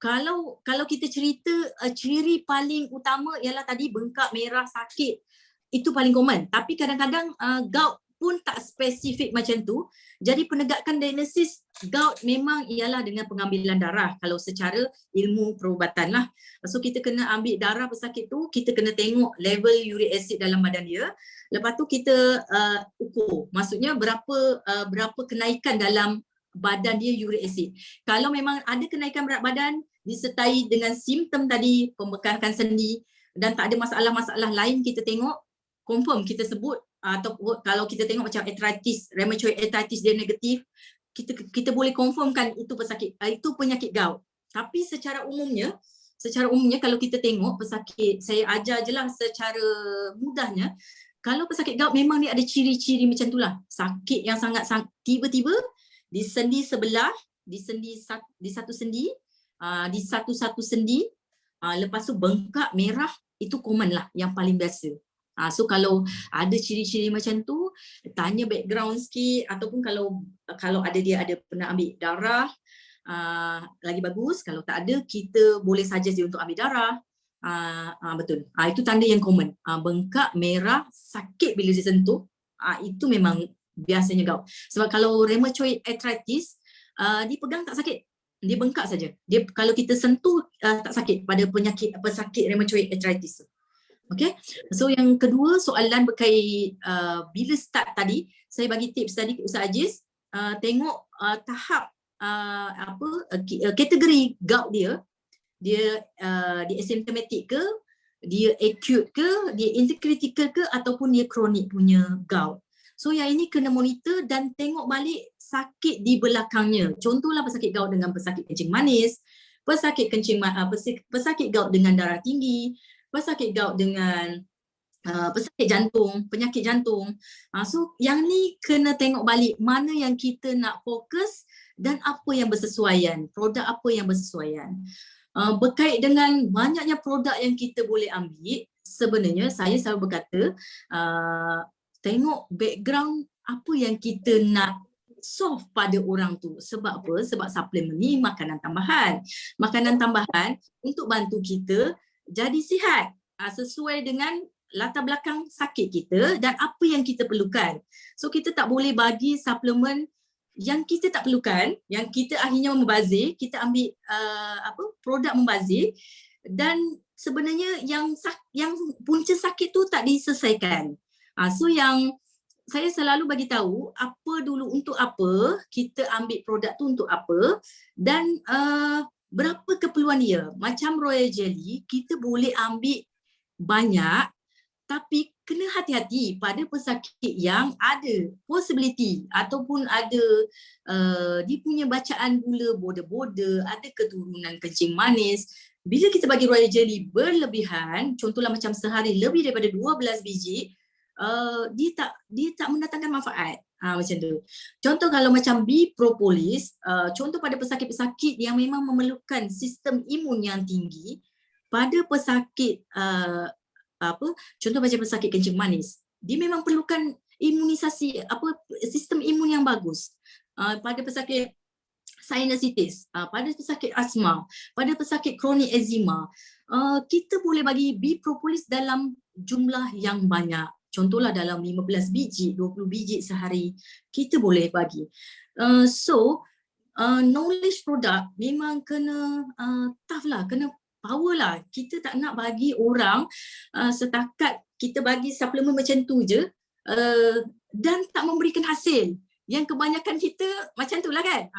kalau kita cerita ciri paling utama ialah tadi bengkak, merah, sakit. Itu paling common. Tapi kadang-kadang gout pun tak spesifik macam tu. Jadi penegakan diagnosis gout memang ialah dengan pengambilan darah kalau secara ilmu perubatan lah. So kita kena ambil darah pesakit tu, kita kena tengok level uric acid dalam badan dia. Lepas tu kita ukur. Maksudnya berapa kenaikan dalam badan dia uric acid. Kalau memang ada kenaikan berat badan disertai dengan simptom tadi pembengkakan sendi dan tak ada masalah-masalah lain, kita tengok confirm kita sebut, atau kalau kita tengok macam arthritis, rheumatoid arthritis dia negatif, kita boleh confirmkan itu penyakit gout. Tapi secara umumnya kalau kita tengok pesakit, saya ajar je lah secara mudahnya, kalau pesakit gout memang dia ada ciri-ciri macam itulah. Sakit yang sangat tiba-tiba di sendi sebelah, di satu sendi, di satu sendi, lepas tu bengkak, merah, itu common lah yang paling biasa. So kalau ada ciri-ciri macam tu, tanya background sikit, ataupun kalau dia ada pernah ambil darah, lagi bagus. Kalau tak ada, kita boleh suggest dia untuk ambil darah. Betul. Itu tanda yang common. Bengkak, merah, sakit bila disentuh, itu memang biasanya gout. Sebab kalau rheumatoid arthritis, dia pegang tak sakit. Dia bengkak saja. Dia kalau kita sentuh tak sakit pada pesakit rheumatoid arthritis. Okay, so yang kedua soalan berkait bila start tadi, saya bagi tips tadi Ustaz Aziz, tengok tahap kategori gout dia asymptomatic ke, dia acute ke, dia intercritical ke, ataupun dia kronik punya gout. So yang ini kena monitor dan tengok balik sakit di belakangnya. Contohlah pesakit gout dengan pesakit kencing manis, pesakit gout dengan darah tinggi, pesakit gout dengan pesakit jantung, penyakit jantung. So yang ni kena tengok balik mana yang kita nak fokus dan apa yang bersesuaian, produk apa yang bersesuaian. Berkait dengan banyaknya produk yang kita boleh ambil, sebenarnya saya selalu berkata tengok background apa yang kita nak solve pada orang tu. Sebab apa? Sebab suplemen ni makanan tambahan. Makanan tambahan untuk bantu kita jadi sihat sesuai dengan latar belakang sakit kita dan apa yang kita perlukan. So kita tak boleh bagi suplemen yang kita tak perlukan, yang kita akhirnya membazir, kita ambil produk membazir, dan sebenarnya yang punca sakit tu tak diselesaikan. So yang saya selalu bagi tahu apa dulu, untuk apa kita ambil produk tu, untuk apa, dan berapa keperluan dia. Macam royal jelly, kita boleh ambil banyak, tapi kena hati-hati pada pesakit yang ada possibility ataupun ada dia punya bacaan gula border-border, ada keturunan kencing manis. Bila kita bagi royal jelly berlebihan, contohlah macam sehari lebih daripada 12 biji, dia tak mendatangkan manfaat. Macam tu. Contoh kalau macam B propolis, contoh pada pesakit-pesakit yang memang memerlukan sistem imun yang tinggi, pada pesakit contoh macam pesakit kencing manis, dia memang perlukan imunisasi, sistem imun yang bagus. Pada pesakit sinusitis, pada pesakit asma, pada pesakit kronik eczema, kita boleh bagi bee propolis dalam jumlah yang banyak. Contohlah dalam 15 biji, 20 biji sehari, kita boleh bagi. Knowledge product memang kena tough lah, kena power lah. Kita tak nak bagi orang setakat kita bagi suplemen macam tu je dan tak memberikan hasil. Yang kebanyakan kita macam tu lah kan.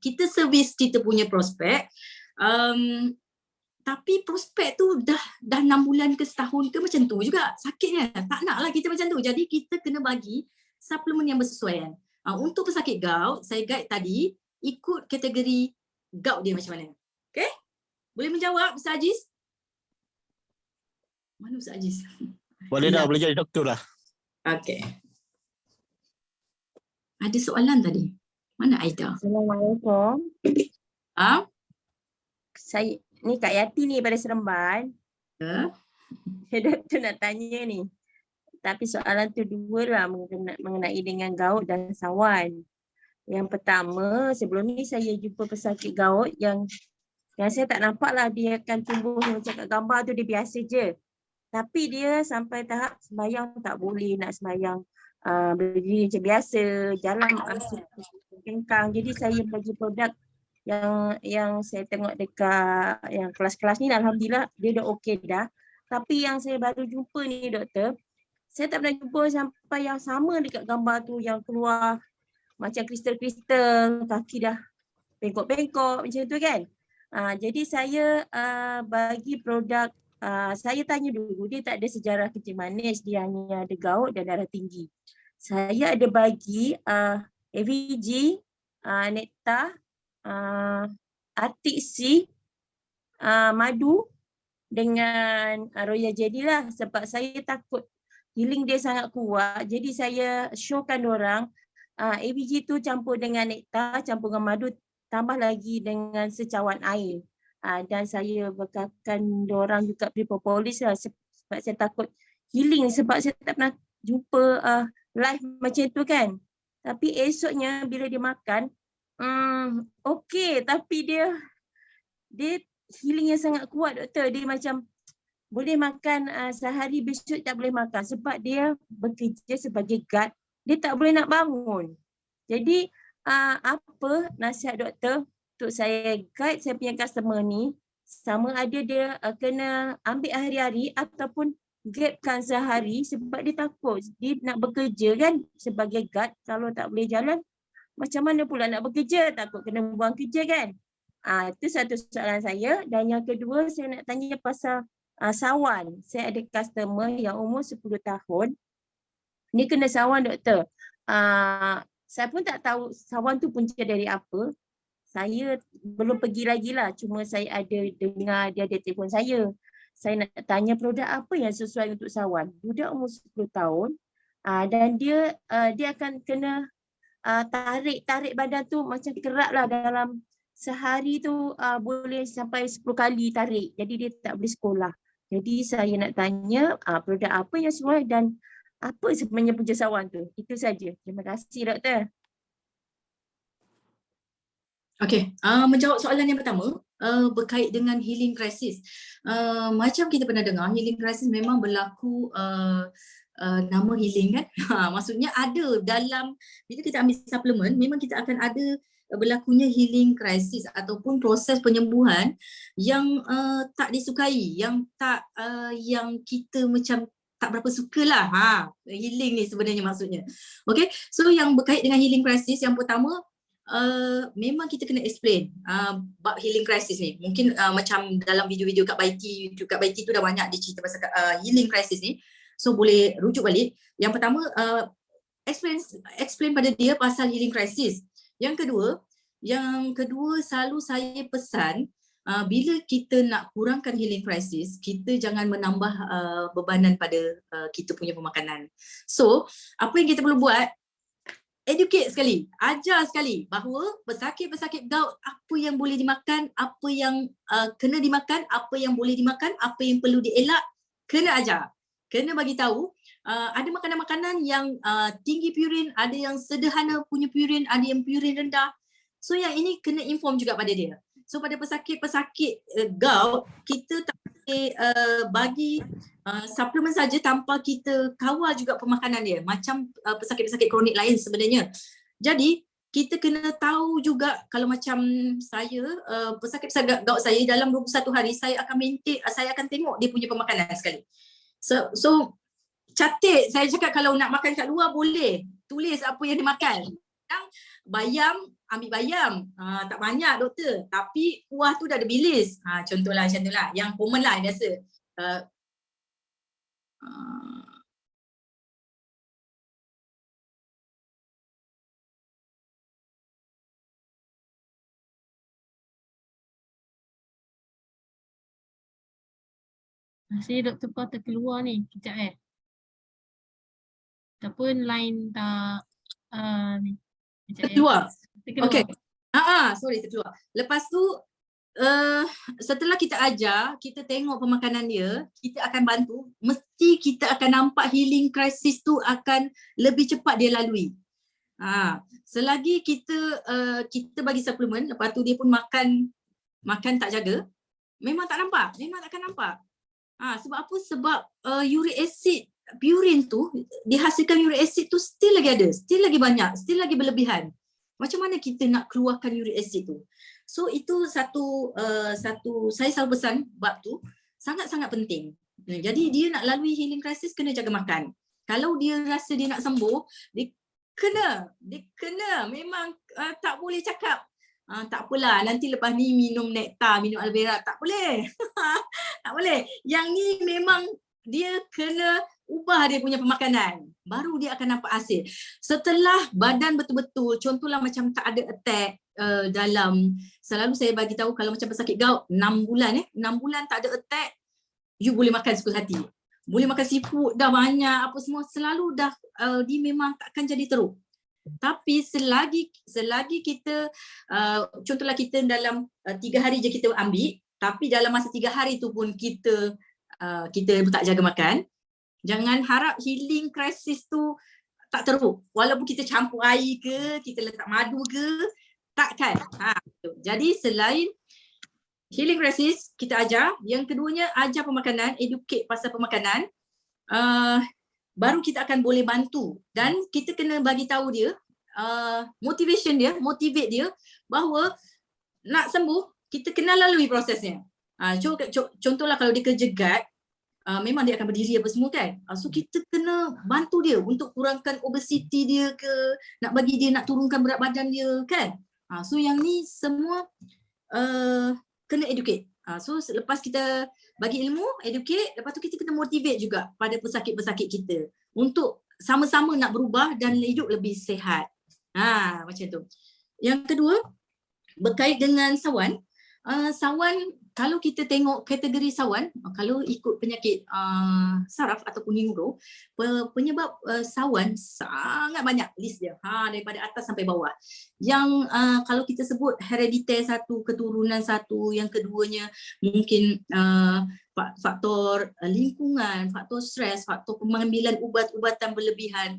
Kita servis kita punya prospek, tapi prospek tu dah 6 bulan ke setahun ke macam tu juga sakitnya. Tak nak lah kita macam tu. Jadi kita kena bagi suplemen yang bersesuaian. Untuk pesakit gout, saya guide tadi ikut kategori gout dia macam mana. Okay? Boleh menjawab Ustaz Aziz? Mana Ustaz Aziz? Boleh dah, boleh jadi doktor lah. Okay. Ada soalan tadi. Mana Aida? Assalamualaikum. Saya ni Kak Yati ni pada Seremban. Doktor nak tanya ni. Tapi soalan tu dua lah mengenai dengan gout dan sawan. Yang pertama, sebelum ni saya jumpa pesakit gout yang saya tak nampak lah dia akan tumbuh macam kat gambar tu, dia biasa je. Tapi dia sampai tahap sembahyang tak boleh, nak sembahyang berdiri macam biasa, jalan kengkang. Jadi saya bagi produk yang saya tengok dekat yang kelas-kelas ni, alhamdulillah dia dah okey dah. Tapi yang saya baru jumpa ni doktor, saya tak pernah jumpa sampai yang sama dekat gambar tu, yang keluar macam kristal-kristal, kaki dah bengkok-bengkok macam tu kan. Jadi saya bagi produk, saya tanya dulu, dia tak ada sejarah kencing manis, dia hanya ada gout dan darah tinggi. Saya ada bagi AVG, Nectar, Arctic Sea, madu dengan Royal Jelly lah, sebab saya takut healing dia sangat kuat. Jadi saya showkan diorang AVG tu campur dengan Nectar, campur dengan madu, tambah lagi dengan secawan air. Dan saya bekalkan diorang juga propolis lah, sebab saya takut healing, sebab saya tak pernah jumpa live macam tu kan. Tapi esoknya bila dia makan, okey, tapi dia healing yang sangat kuat doktor. Dia macam boleh makan sehari, besok tak boleh makan sebab dia bekerja sebagai guard, dia tak boleh nak bangun. Jadi apa nasihat doktor untuk saya guide saya punya customer ni, sama ada dia kena ambil hari-hari ataupun gapkan sehari, sebab dia takut, dia nak bekerja kan sebagai guard, kalau tak boleh jalan macam mana pula nak bekerja, takut kena buang kerja kan. Itu satu soalan saya. Dan yang kedua, saya nak tanya pasal sawan. Saya ada customer yang umur 10 tahun, ni kena sawan doktor. Saya pun tak tahu sawan tu punca dari apa. Saya belum pergi lagi lah, cuma saya ada dengar dia ada telefon saya. Saya nak tanya produk apa yang sesuai untuk sawan. Budak umur 10 tahun dan dia akan kena tarik badan tu macam kerak lah, dalam sehari tu boleh sampai 10 kali tarik. Jadi dia tak boleh sekolah. Jadi saya nak tanya produk apa yang sesuai dan apa sebenarnya punca sawan tu. Itu saja. Terima kasih doktor. Okey, menjawab soalan yang pertama berkait dengan healing crisis. Macam kita pernah dengar, healing crisis memang berlaku nama healing kan. Maksudnya ada dalam, bila kita ambil suplemen, memang kita akan ada berlakunya healing crisis ataupun proses penyembuhan yang tak disukai, yang kita macam tak berapa sukalah. Healing ni sebenarnya maksudnya. Okay, so yang berkait dengan healing crisis, yang pertama, memang kita kena explain bab healing crisis ni. Mungkin macam dalam video-video Kak Baiti, YouTube Kak Baiti tu dah banyak dia cerita pasal healing crisis ni. So boleh rujuk balik. Yang pertama, explain pada dia pasal healing crisis. Yang kedua selalu saya pesan, bila kita nak kurangkan healing crisis, kita jangan menambah bebanan pada kita punya pemakanan. So apa yang kita perlu buat, educate sekali, ajar sekali bahawa pesakit-pesakit gout apa yang boleh dimakan, apa yang kena dimakan, apa yang boleh dimakan, apa yang perlu dielak, kena ajar. Kena bagi tahu, ada makanan-makanan yang tinggi purin, ada yang sederhana punya purin, ada yang purin rendah. So yang ini kena inform juga pada dia. So pada pesakit-pesakit gout, kita tak boleh bagi suplemen saja tanpa kita kawal juga pemakanan dia. Macam pesakit-pesakit kronik lain sebenarnya. Jadi kita kena tahu juga, kalau macam saya, pesakit-pesakit gout saya dalam 21 hari saya akan tengok dia punya pemakanan sekali. So catat, saya cakap kalau nak makan kat luar boleh tulis apa yang dimakan. Yang bayam, ambil bayam, tak banyak doktor, tapi kuah tu dah ada bilis. Contohlah macam tu lah, yang common lah biasa. Masih Dr. Paul terkeluar ni, kejap Ataupun line tak ni. Kejap Terkeluar. Terkeluar. Okey. Sorry terkeluar. Lepas tu setelah kita ajar, kita tengok pemakanan dia, kita akan bantu, mesti kita akan nampak healing crisis tu akan lebih cepat dia lalui. Selagi kita bagi suplemen, lepas tu dia pun makan tak jaga, memang tak nampak, memang takkan nampak. Sebab apa? Sebab uric acid, purine tu, dihasilkan uric acid tu still lagi ada, still lagi banyak, still lagi berlebihan. Macam mana kita nak keluarkan uric acid tu? So itu satu saya selalu pesan bab tu sangat-sangat penting. Jadi dia nak lalui healing crisis kena jaga makan. Kalau dia rasa dia nak sembuh, dia kena memang tak boleh cakap tak apalah nanti lepas ni minum nektar, minum aloe vera, tak boleh. Tak boleh. Yang ni memang dia kena ubah dia punya pemakanan, baru dia akan nampak hasil. Setelah badan betul-betul, contohlah macam tak ada attack dalam, selalu saya bagi tahu kalau macam pesakit gout 6 bulan 6 bulan tak ada attack, you boleh makan suka hati. Boleh makan seafood dah banyak apa semua, selalu dah dia memang takkan jadi teruk. Tapi selagi kita contohlah kita dalam 3 hari je kita ambil, tapi dalam masa 3 hari tu pun kita tak jaga makan, jangan harap healing crisis tu tak teruk. Walaupun kita campur air ke, kita letak madu ke, takkan. Jadi selain healing crisis kita ajar, yang keduanya ajar pemakanan, educate pasal pemakanan. Baru kita akan boleh bantu, dan kita kena bagi tahu dia motivate dia bahawa nak sembuh kita kena lalui prosesnya. Contohlah kalau dia kerja guard, memang dia akan berdiri apa semua kan. So kita kena bantu dia untuk kurangkan obesity dia ke, nak bagi dia nak turunkan berat badan dia kan. So yang ni semua kena educate. So lepas kita bagi ilmu, educate, lepas tu kita kena motivate juga pada pesakit-pesakit kita untuk sama-sama nak berubah dan hidup lebih sihat. Macam tu. Yang kedua, berkait dengan sawan. Sawan, kalau kita tengok kategori sawan, kalau ikut penyakit saraf ataupun neuro, penyebab sawan sangat banyak list dia, daripada atas sampai bawah. Yang kalau kita sebut herediter satu, keturunan satu, yang keduanya mungkin faktor lingkungan, faktor stres, faktor pengambilan ubat-ubatan berlebihan,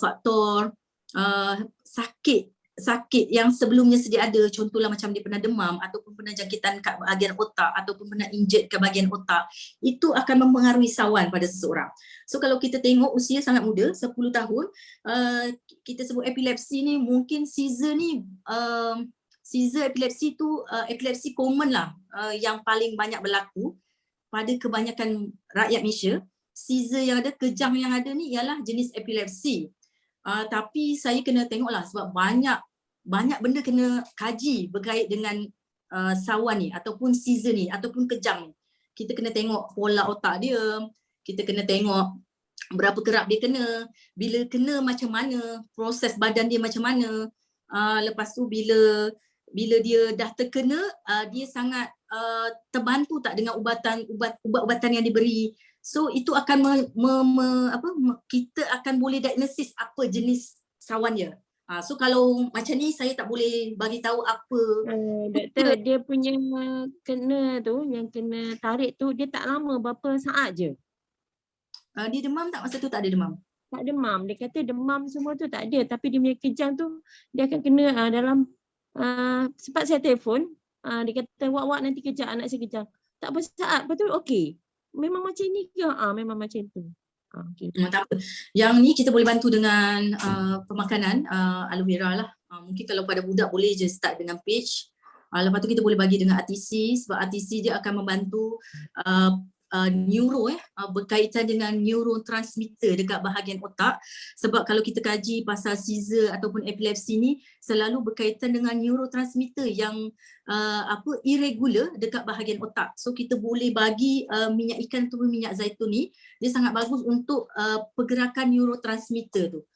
faktor sakit yang sebelumnya sedia ada, contohlah macam dia pernah demam ataupun pernah jangkitan kat bahagian otak ataupun pernah injured ke bahagian otak, itu akan mempengaruhi sawan pada seseorang. So kalau kita tengok usia sangat muda, 10 tahun, kita sebut epilepsi ni, mungkin seizure ni, seizure epilepsi tu epilepsi common lah, yang paling banyak berlaku pada kebanyakan rakyat Malaysia. Seizure yang ada, kejang yang ada ni ialah jenis epilepsi. Tapi saya kena tengoklah sebab banyak benda kena kaji berkait dengan sawan ni ataupun seizure ni ataupun kejang ni. Kita kena tengok pola otak dia, kita kena tengok berapa kerap dia kena, bila kena macam mana, proses badan dia macam mana. Lepas tu bila dia dah terkena, dia sangat terbantu tak dengan ubat-ubatan yang diberi. So itu akan kita akan boleh diagnosis apa jenis sawan dia. So kalau macam ni saya tak boleh bagi tahu apa. Doktor, dia punya kena tu, yang kena tarik tu, dia tak lama, berapa saat je? Dia demam tak masa tu? Tak ada demam. Tak demam. Dia kata demam semua tu tak ada, tapi dia punya kejang tu dia akan kena dalam sempat saya telefon, dia kata wak nanti kejap, anak saya kejap. Tak bersaat, betul okey. Memang macam ni ke? Memang macam tu. Okay. Tak apa. Yang ni kita boleh bantu dengan pemakanan aloe vera lah. Mungkin kalau pada budak boleh je start dengan page. Lepas tu kita boleh bagi dengan RTC sebab RTC dia akan membantu neuro berkaitan dengan neurotransmitter dekat bahagian otak. Sebab kalau kita kaji pasal seizure ataupun epilepsi ni selalu berkaitan dengan neurotransmitter yang irregular dekat bahagian otak. So kita boleh bagi minyak ikan ataupun minyak zaitun ni, dia sangat bagus untuk pergerakan neurotransmitter tu.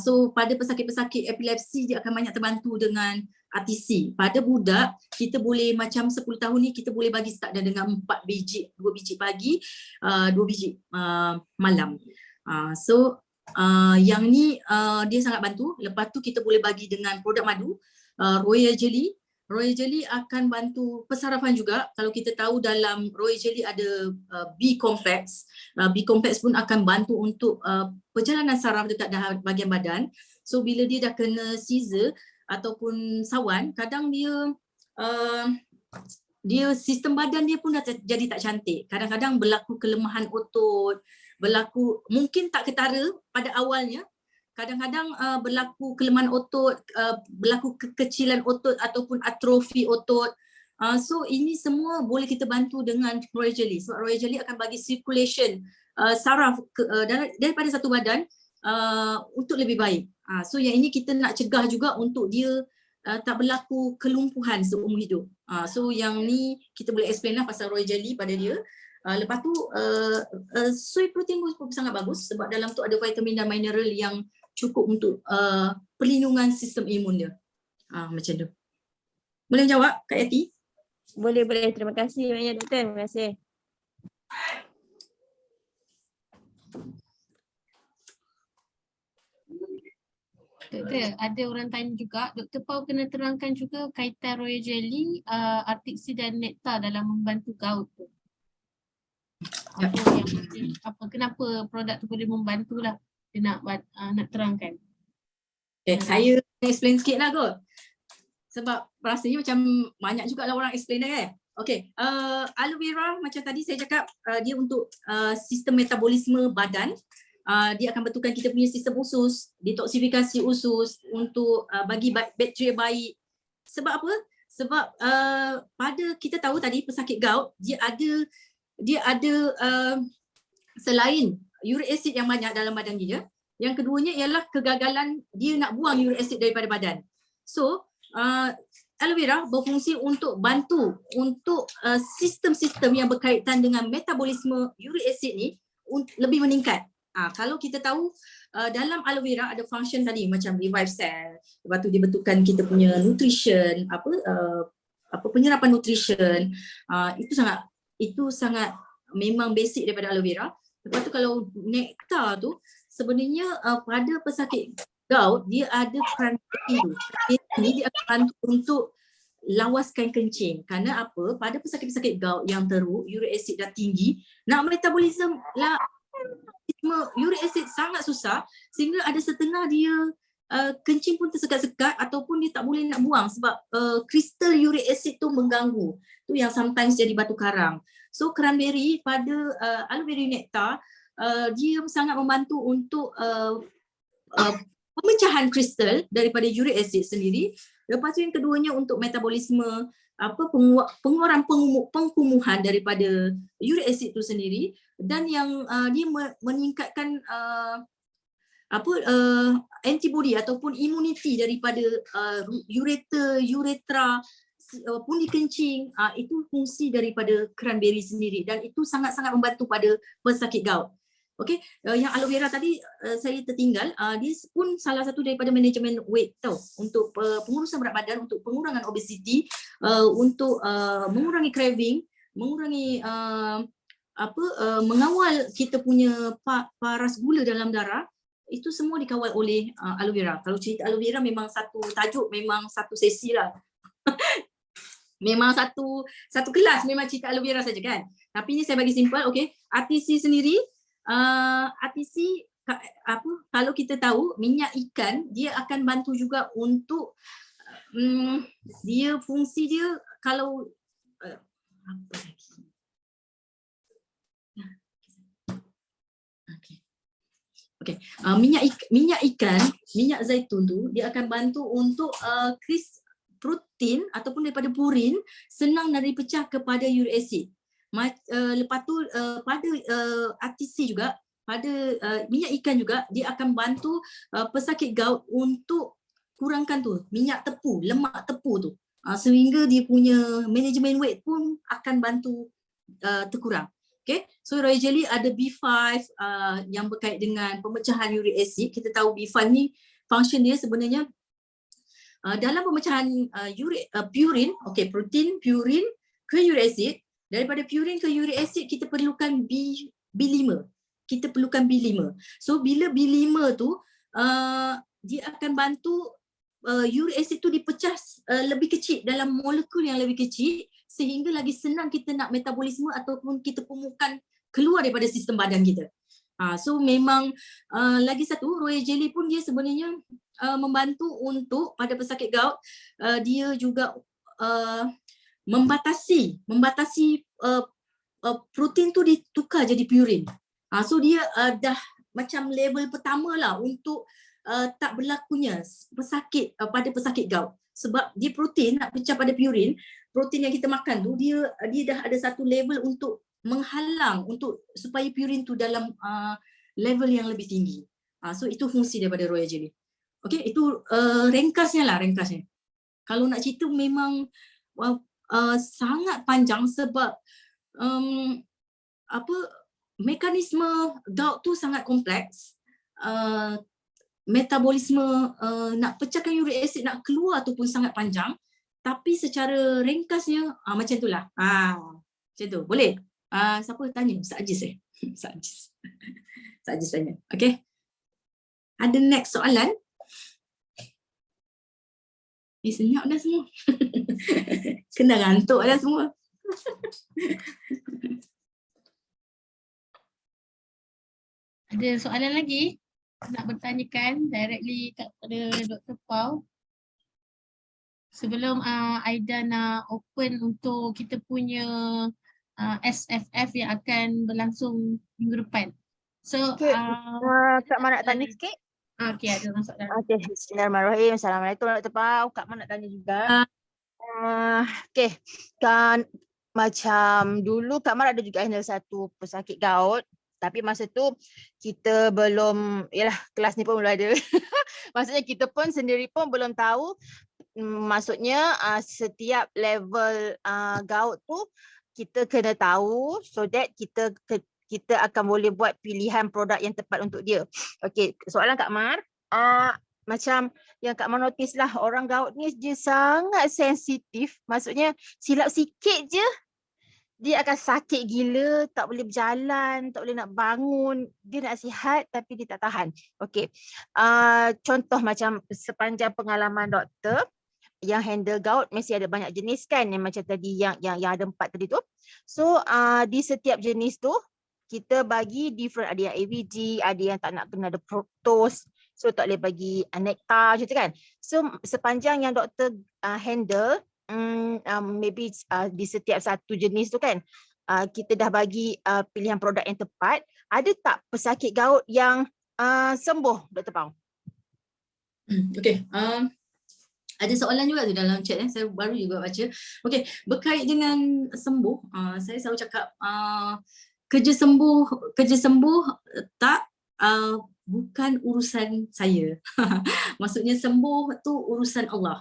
So pada pesakit-pesakit epilepsi dia akan banyak terbantu dengan RTC. Pada budak kita boleh macam 10 tahun ni kita boleh bagi start dengan 4 biji, 2 biji pagi, 2 biji malam. Yang ni dia sangat bantu. Lepas tu kita boleh bagi dengan produk madu, Royal Jelly. Royal Jelly akan bantu persarafan juga. Kalau kita tahu dalam Royal Jelly ada B-complex. B-complex pun akan bantu untuk perjalanan saraf dekat bahagian badan. So bila dia dah kena seizure ataupun sawan, kadang dia sistem badan dia pun dah jadi tak cantik. Kadang-kadang berlaku kelemahan otot, berlaku mungkin tak ketara pada awalnya. Kadang-kadang berlaku kelemahan otot, berlaku kekecilan otot ataupun atrofi otot. So ini semua boleh kita bantu dengan Royal Jelly. Sebab Royal Jelly akan bagi circulation saraf daripada satu badan untuk lebih baik. So yang ini kita nak cegah juga untuk dia tak berlaku kelumpuhan seumur hidup. So yang ni kita boleh explain lah pasal Royal Jelly pada dia. Lepas tu soy protein pun sangat bagus sebab dalam tu ada vitamin dan mineral yang cukup untuk perlindungan sistem imun dia. Macam tu. Boleh jawab Kak Yati? Boleh. Terima kasih banyak doktor. Terima kasih. Doktor, ada orang tanya juga, Dr. Pau kena terangkan juga kaitan Royal Jelly, RTC dan Nectar dalam membantu gout tu. Kenapa produk tu boleh membantu lah, dia nak terangkan. Saya explain sikit lah kot. Sebab rasanya macam banyak jugalah orang explain kan. Aloe vera macam tadi saya cakap dia untuk sistem metabolisme badan. Dia akan betulkan kita punya sistem usus, detoksifikasi usus untuk bagi bakteria baik. Sebab apa? Sebab pada kita tahu tadi pesakit gout dia ada selain uric acid yang banyak dalam badan dia, yang keduanya ialah kegagalan dia nak buang uric acid daripada badan. So aloe vera berfungsi untuk bantu untuk sistem-sistem yang berkaitan dengan metabolisme uric acid ni lebih meningkat. Kalau kita tahu dalam aloe vera ada function tadi macam revive cell, lepas tu dia betulkan kita punya nutrition, penyerapan nutrition, itu sangat memang basic daripada aloe vera. Lepas tu kalau nectar tu sebenarnya pada pesakit gout dia ada cranberry tu. Ini dia akan bantu untuk lawaskan kencing. Kerana apa? Pada pesakit-pesakit gout yang teruk, uric acid dah tinggi, nak metabolisme uric acid sangat susah sehingga ada setengah dia kencing pun tersekat-sekat ataupun dia tak boleh nak buang sebab kristal uric acid tu mengganggu. Tu yang sometimes jadi batu karang. So cranberry pada aloe vera nectar dia sangat membantu untuk pemecahan kristal daripada uric acid sendiri. Lepas tu yang keduanya untuk metabolisme pengeluaran pengkumuhan daripada uric acid tu sendiri, dan yang dia meningkatkan antibody ataupun imuniti daripada uretra pundi kencing. Itu fungsi daripada cranberry sendiri dan itu sangat-sangat membantu pada pesakit gout. Okey, yang aloe vera tadi saya tertinggal, dia pun salah satu daripada manajemen weight tau, untuk pengurusan berat badan, untuk pengurangan obesiti, untuk mengurangi craving, mengurangi mengawal kita punya paras gula dalam darah. Itu semua dikawal oleh aloe vera. Kalau cerita aloe vera memang satu tajuk, memang satu sesi lah. Memang satu kelas memang cerita aloe vera saja kan. Tapi ni saya bagi simple. Okey, RTC sendiri, RTC kalau kita tahu minyak ikan dia akan bantu juga untuk dia fungsi dia kalau apa lagi? Okey. Minyak ikan, minyak zaitun tu dia akan bantu untuk protein ataupun daripada purin senang dari pecah kepada uric acid. Lepas tu pada RTC juga, pada minyak ikan juga dia akan bantu pesakit gout untuk kurangkan tu minyak tepu, lemak tepu tu. Sehingga dia punya management weight pun akan bantu terkurang. Okay, so royal jelly ada B5 yang berkait dengan pemecahan uric acid. Kita tahu B5 ni function dia sebenarnya dalam pemecahan purin, okay, protein, purin ke uric acid. Daripada purin ke uric acid kita perlukan B5. Kita perlukan B5. So bila B5 tu dia akan bantu uric acid tu dipecah lebih kecil dalam molekul yang lebih kecil sehingga lagi senang kita nak metabolisme ataupun kita pemukan keluar daripada sistem badan kita. So memang lagi satu, royal jelly pun dia sebenarnya membantu untuk pada pesakit gout, dia juga membatasi protein tu ditukar jadi purin. So dia dah macam level pertama lah untuk tak berlakunya pesakit pada pesakit gout. Sebab dia protein nak pecah pada purin, protein yang kita makan tu dia dah ada satu level untuk menghalang untuk supaya purin tu dalam level yang lebih tinggi. So itu fungsi daripada royal jelly. Okey, itu ringkasnya. Kalau nak cerita memang sangat panjang sebab mekanisme gout tu sangat kompleks. Metabolisme nak pecahkan uric acid nak keluar tu pun sangat panjang, tapi secara ringkasnya macam itulah. Macam tu. Boleh? Siapa tanya? Ustaz Aziz Ustaz Aziz tanya. Okey. Ada next soalan? Senyap dah semua. Kena ngantuk dah semua. Ada soalan lagi? Nak bertanyakan directly kepada Dr. Pau. Sebelum Aida nak open untuk kita punya SFF yang akan berlangsung minggu depan. So, Kak Ma nak tanya sikit? Okey, ada masalah. Okey, bismillahirrahmanirrahim. Assalamualaikum Dr. Pau. Kak Ma nak tanya juga. Okey, kan macam dulu Kak Ma ada juga handle satu pesakit gout. Tapi masa tu kita belum, yalah kelas ni pun belum ada. Maksudnya kita pun sendiri pun belum tahu, maksudnya setiap level gout tu kita kena tahu so that kita akan boleh buat pilihan produk yang tepat untuk dia. Okey, soalan Kak Mar, macam yang Kak Mar notice lah, orang gout ni dia sangat sensitif. Maksudnya silap sikit je dia akan sakit gila, tak boleh berjalan, tak boleh nak bangun. Dia nak sihat tapi dia tak tahan. Okey. Contoh macam sepanjang pengalaman doktor yang handle gout mesti ada banyak jenis kan, yang macam tadi yang ada 4 tadi tu. So di setiap jenis tu kita bagi different, ada yang AVG, ada yang tak nak kena ada fructose. So tak boleh bagi nektar macam tu kan. So sepanjang yang doktor handle, maybe di setiap satu jenis tu kan, kita dah bagi pilihan produk yang tepat. Ada tak pesakit gout yang sembuh, Dr. Pau? Okey, ada soalan juga tu dalam chat, saya baru juga baca. Okey, berkait dengan sembuh, saya selalu cakap kerja sembuh tak bukan urusan saya. Maksudnya sembuh tu urusan Allah.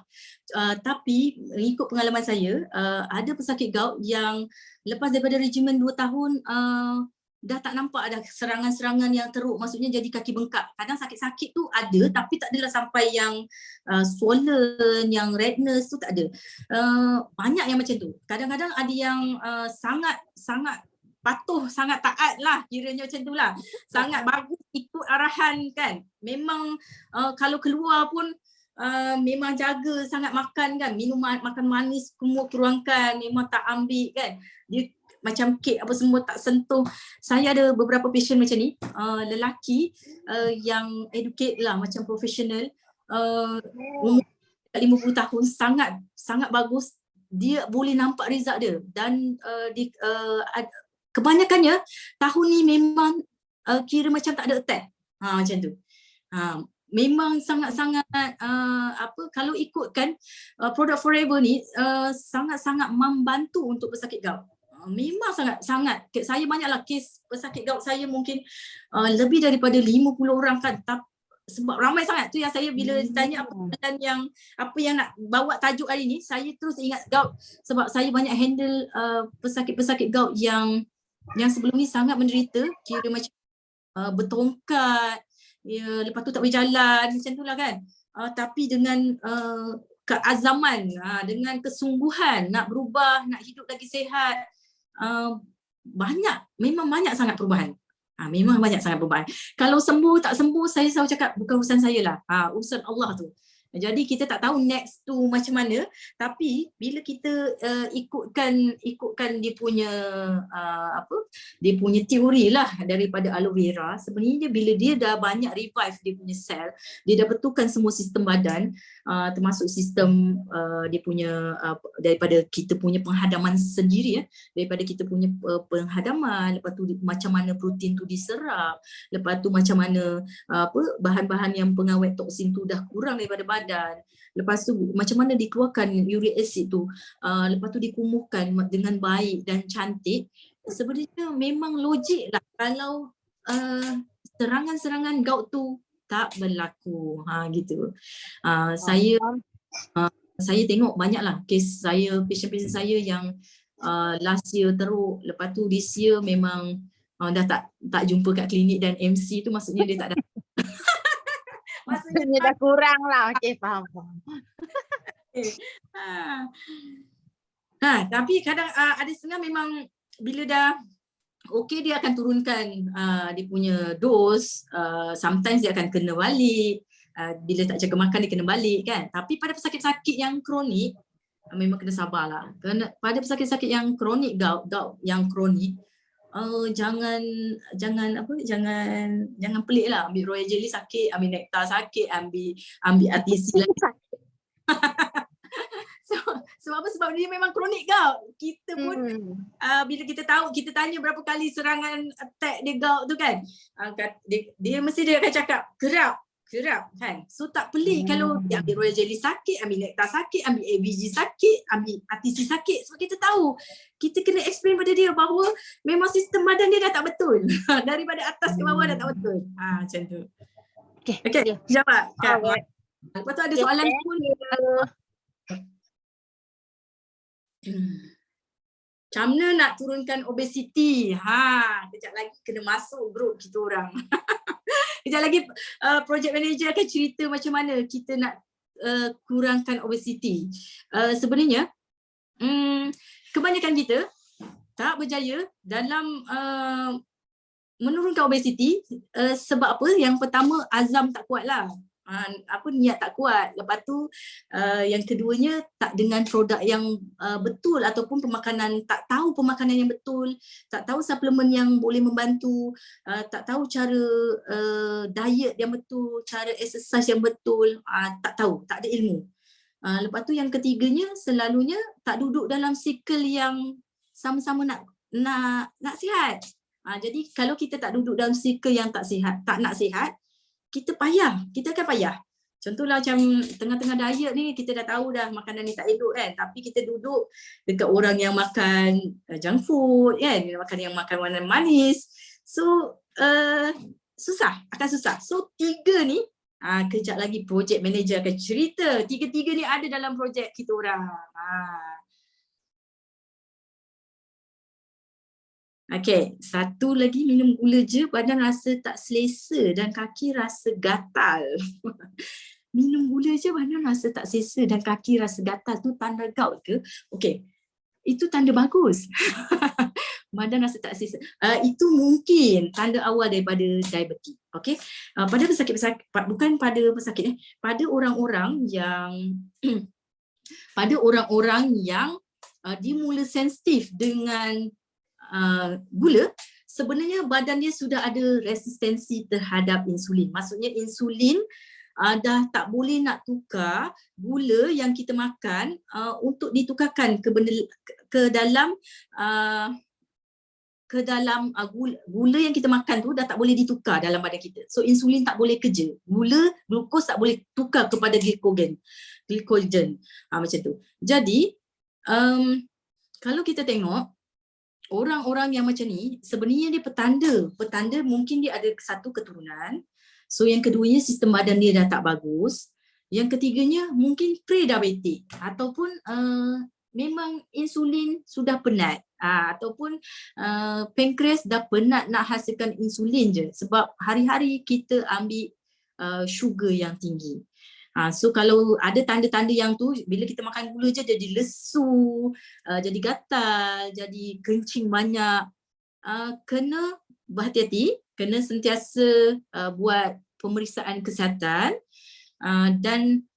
Tapi ikut pengalaman saya, ada pesakit gout yang lepas daripada regimen 2 tahun dah tak nampak ada serangan-serangan yang teruk, maksudnya jadi kaki bengkak. Kadang sakit-sakit tu ada tapi tak adalah sampai yang swollen, yang redness tu tak ada. Banyak yang macam tu. Kadang-kadang ada yang sangat patuh, sangat taat lah, kiranya macam tu lah. Sangat bagus ikut arahan kan. Memang kalau keluar pun memang jaga sangat makan kan. Makan manis semua kurangkan, memang tak ambil kan. Dia macam kek apa semua tak sentuh. Saya ada beberapa patient macam ni, lelaki yang educate lah, macam profesional, umur 50 tahun sangat bagus. Dia boleh nampak result dia dan kebanyakannya tahun ni memang kira macam tak ada attack. Macam tu. Memang sangat-sangat kalau ikutkan produk Forever ni sangat-sangat membantu untuk pesakit gout. Memang sangat-sangat. Saya banyaklah kes pesakit gout saya mungkin lebih daripada 50 orang kan. Sebab ramai sangat tu yang saya bila tanya apa yang nak bawa tajuk hari ni, saya terus ingat gout sebab saya banyak handle pesakit-pesakit gout yang sebelum ni sangat menderita, kira macam bertongkat, lepas tu tak boleh jalan macam itulah kan. Tapi dengan keazaman, dengan kesungguhan nak berubah, nak hidup lagi sihat, memang banyak sangat perubahan. Memang banyak sangat perubahan. Kalau sembuh tak sembuh, saya selalu cakap bukan urusan saya lah. Urusan Allah tu. Jadi kita tak tahu next tu macam mana, tapi bila kita ikutkan dia punya dia punya teori lah daripada aloe vera, sebenarnya bila dia dah banyak revive dia punya sel, dia dah betulkan semua sistem badan, termasuk sistem dia punya daripada kita punya penghadaman sendiri, daripada kita punya penghadaman, lepas tu macam mana protein tu diserap, lepas tu macam mana bahan-bahan yang pengawet toksin tu dah kurang daripada badan, lepas tu macam mana dikeluarkan uric acid tu, lepas tu dikumuhkan dengan baik dan cantik. Sebenarnya memang logik lah kalau serangan-serangan gout tu tak berlaku. Gitu. Saya tengok banyaklah kes saya, patient-patient saya yang last year teruk, lepas tu this year memang dah tak jumpa kat klinik dan MC tu maksudnya dia tak ada. Maksudnya dah kurang lah. Okey, faham. Tapi kadang ada setengah memang bila dah okey dia akan turunkan dia punya dos, sometimes dia akan kena balik, bila tak jaga makan dia kena balik kan. Tapi pada pesakit-pesakit yang kronik memang kena sabarlah. Kerana pada pesakit-pesakit yang kronik, gout yang kronik, jangan pelik lah. Ambil royal jelly sakit, ambil nektar sakit, ambil RTC lagi sakit. Sebab apa? Sebab dia memang kronik gout. Kita pun bila kita tahu, kita tanya berapa kali serangan attack dia gout tu kan, dia mesti dia akan cakap kerap kan. So tak pelik kalau dia ambil royal jelly sakit, ambil nektar sakit, ambil ABG sakit, ambil RTC sakit. Sebab kita tahu, kita kena explain pada dia bahawa memang sistem badan dia dah tak betul. Daripada atas ke bawah dah tak betul. Macam tu. Okay. Jawab. Lepas tu ada soalan pun. Macam mana nak turunkan obesiti? Kejap lagi kena masuk grup kita orang. Kejap lagi project manager akan cerita macam mana kita nak kurangkan obesiti. Sebenarnya kebanyakan kita tak berjaya dalam menurunkan obesiti sebab apa? Yang pertama, azam tak kuat lah. Niat tak kuat. Lepas tu yang keduanya tak dengan produk yang betul ataupun pemakanan, tak tahu pemakanan yang betul, tak tahu suplemen yang boleh membantu, tak tahu cara diet yang betul, cara exercise yang betul, tak tahu, tak ada ilmu. Lepas tu yang ketiganya selalunya tak duduk dalam sikl yang sama-sama nak sihat. Jadi kalau kita tak duduk dalam sikl yang tak nak sihat, kita akan payah. Contohlah macam tengah-tengah diet ni, kita dah tahu dah makanan ni tak elok kan, tapi kita duduk dekat orang yang makan junk food kan, yang makan makanan manis. So akan susah. So 3 ni, kejap lagi project manager akan cerita. 3 ni ada dalam projek kita orang. Okay, satu lagi, minum gula je badan rasa tak selesa dan kaki rasa gatal. Minum gula je badan rasa tak selesa dan kaki rasa gatal, tu tanda gout ke? Okay, itu tanda bagus. Badan rasa tak selesa. Itu mungkin tanda awal daripada diabetes. Okay, pada pesakit-pesakit, bukan pada pesakit, pada orang-orang yang dimula sensitif dengan gula, sebenarnya badan dia sudah ada resistensi terhadap insulin. Maksudnya insulin dah tak boleh nak tukar gula yang kita makan untuk ditukarkan ke dalam gula yang kita makan tu dah tak boleh ditukar dalam badan kita. So insulin tak boleh kerja. Glukos tak boleh tukar kepada glikogen. Macam tu. Jadi kalau kita tengok orang-orang yang macam ni sebenarnya dia petanda mungkin dia ada satu keturunan. So yang keduanya sistem badan dia dah tak bagus. Yang ketiganya mungkin pre-diabetik ataupun memang insulin sudah penat ataupun pankreas dah penat nak hasilkan insulin je sebab hari-hari kita ambil sugar yang tinggi. So kalau ada tanda-tanda yang tu, bila kita makan gula je jadi lesu, jadi gatal, jadi kencing banyak, kena berhati-hati, kena sentiasa buat pemeriksaan kesihatan dan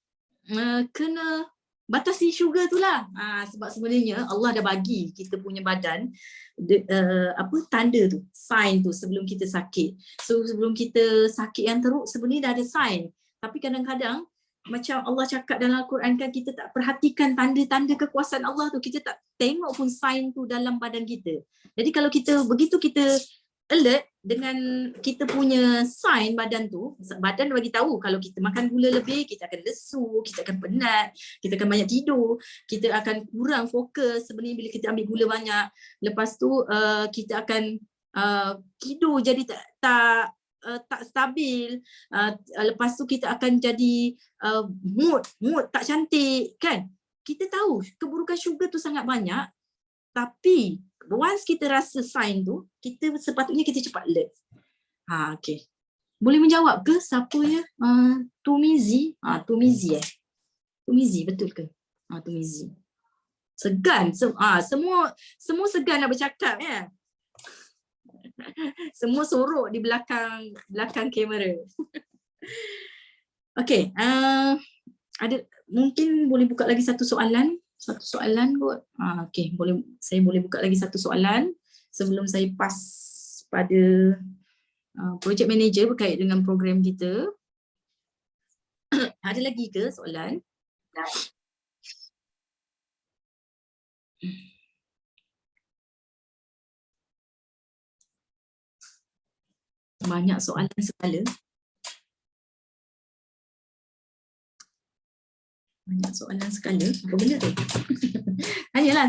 kena batasi sugar tu lah. Sebab sebenarnya Allah dah bagi kita punya badan tanda tu, sign tu sebelum kita sakit. So sebelum kita sakit yang teruk sebenarnya dah ada sign. Tapi kadang-kadang macam Allah cakap dalam Al-Quran kan, kita tak perhatikan tanda-tanda kekuasaan Allah tu, kita tak tengok pun sign tu dalam badan kita. Jadi kalau kita alert dengan kita punya sign badan tu, badan bagi tahu kalau kita makan gula lebih, kita akan lesu, kita akan penat, kita akan banyak tidur, kita akan kurang fokus sebenarnya bila kita ambil gula banyak. Lepas tu kita akan tidur jadi tak stabil. Lepas tu kita akan jadi mood tak cantik kan. Kita tahu keburukan sugar tu sangat banyak, tapi once kita rasa sign tu, kita sepatutnya kita cepat alert. Okay. Boleh menjawab ke siapa ya? Tumizi. Tumizi betul ke? Tumizi. Segan. Semua segan nak bercakap ya. Semua sorok di belakang kamera. Okay. Ada mungkin boleh buka lagi satu soalan kot. Okay, saya boleh buka lagi satu soalan sebelum saya pass pada project manager berkait dengan program kita. Ada lagi ke soalan? Banyak soalan sekali. Banyak soalan sekali. Apa benda tu? Tanya.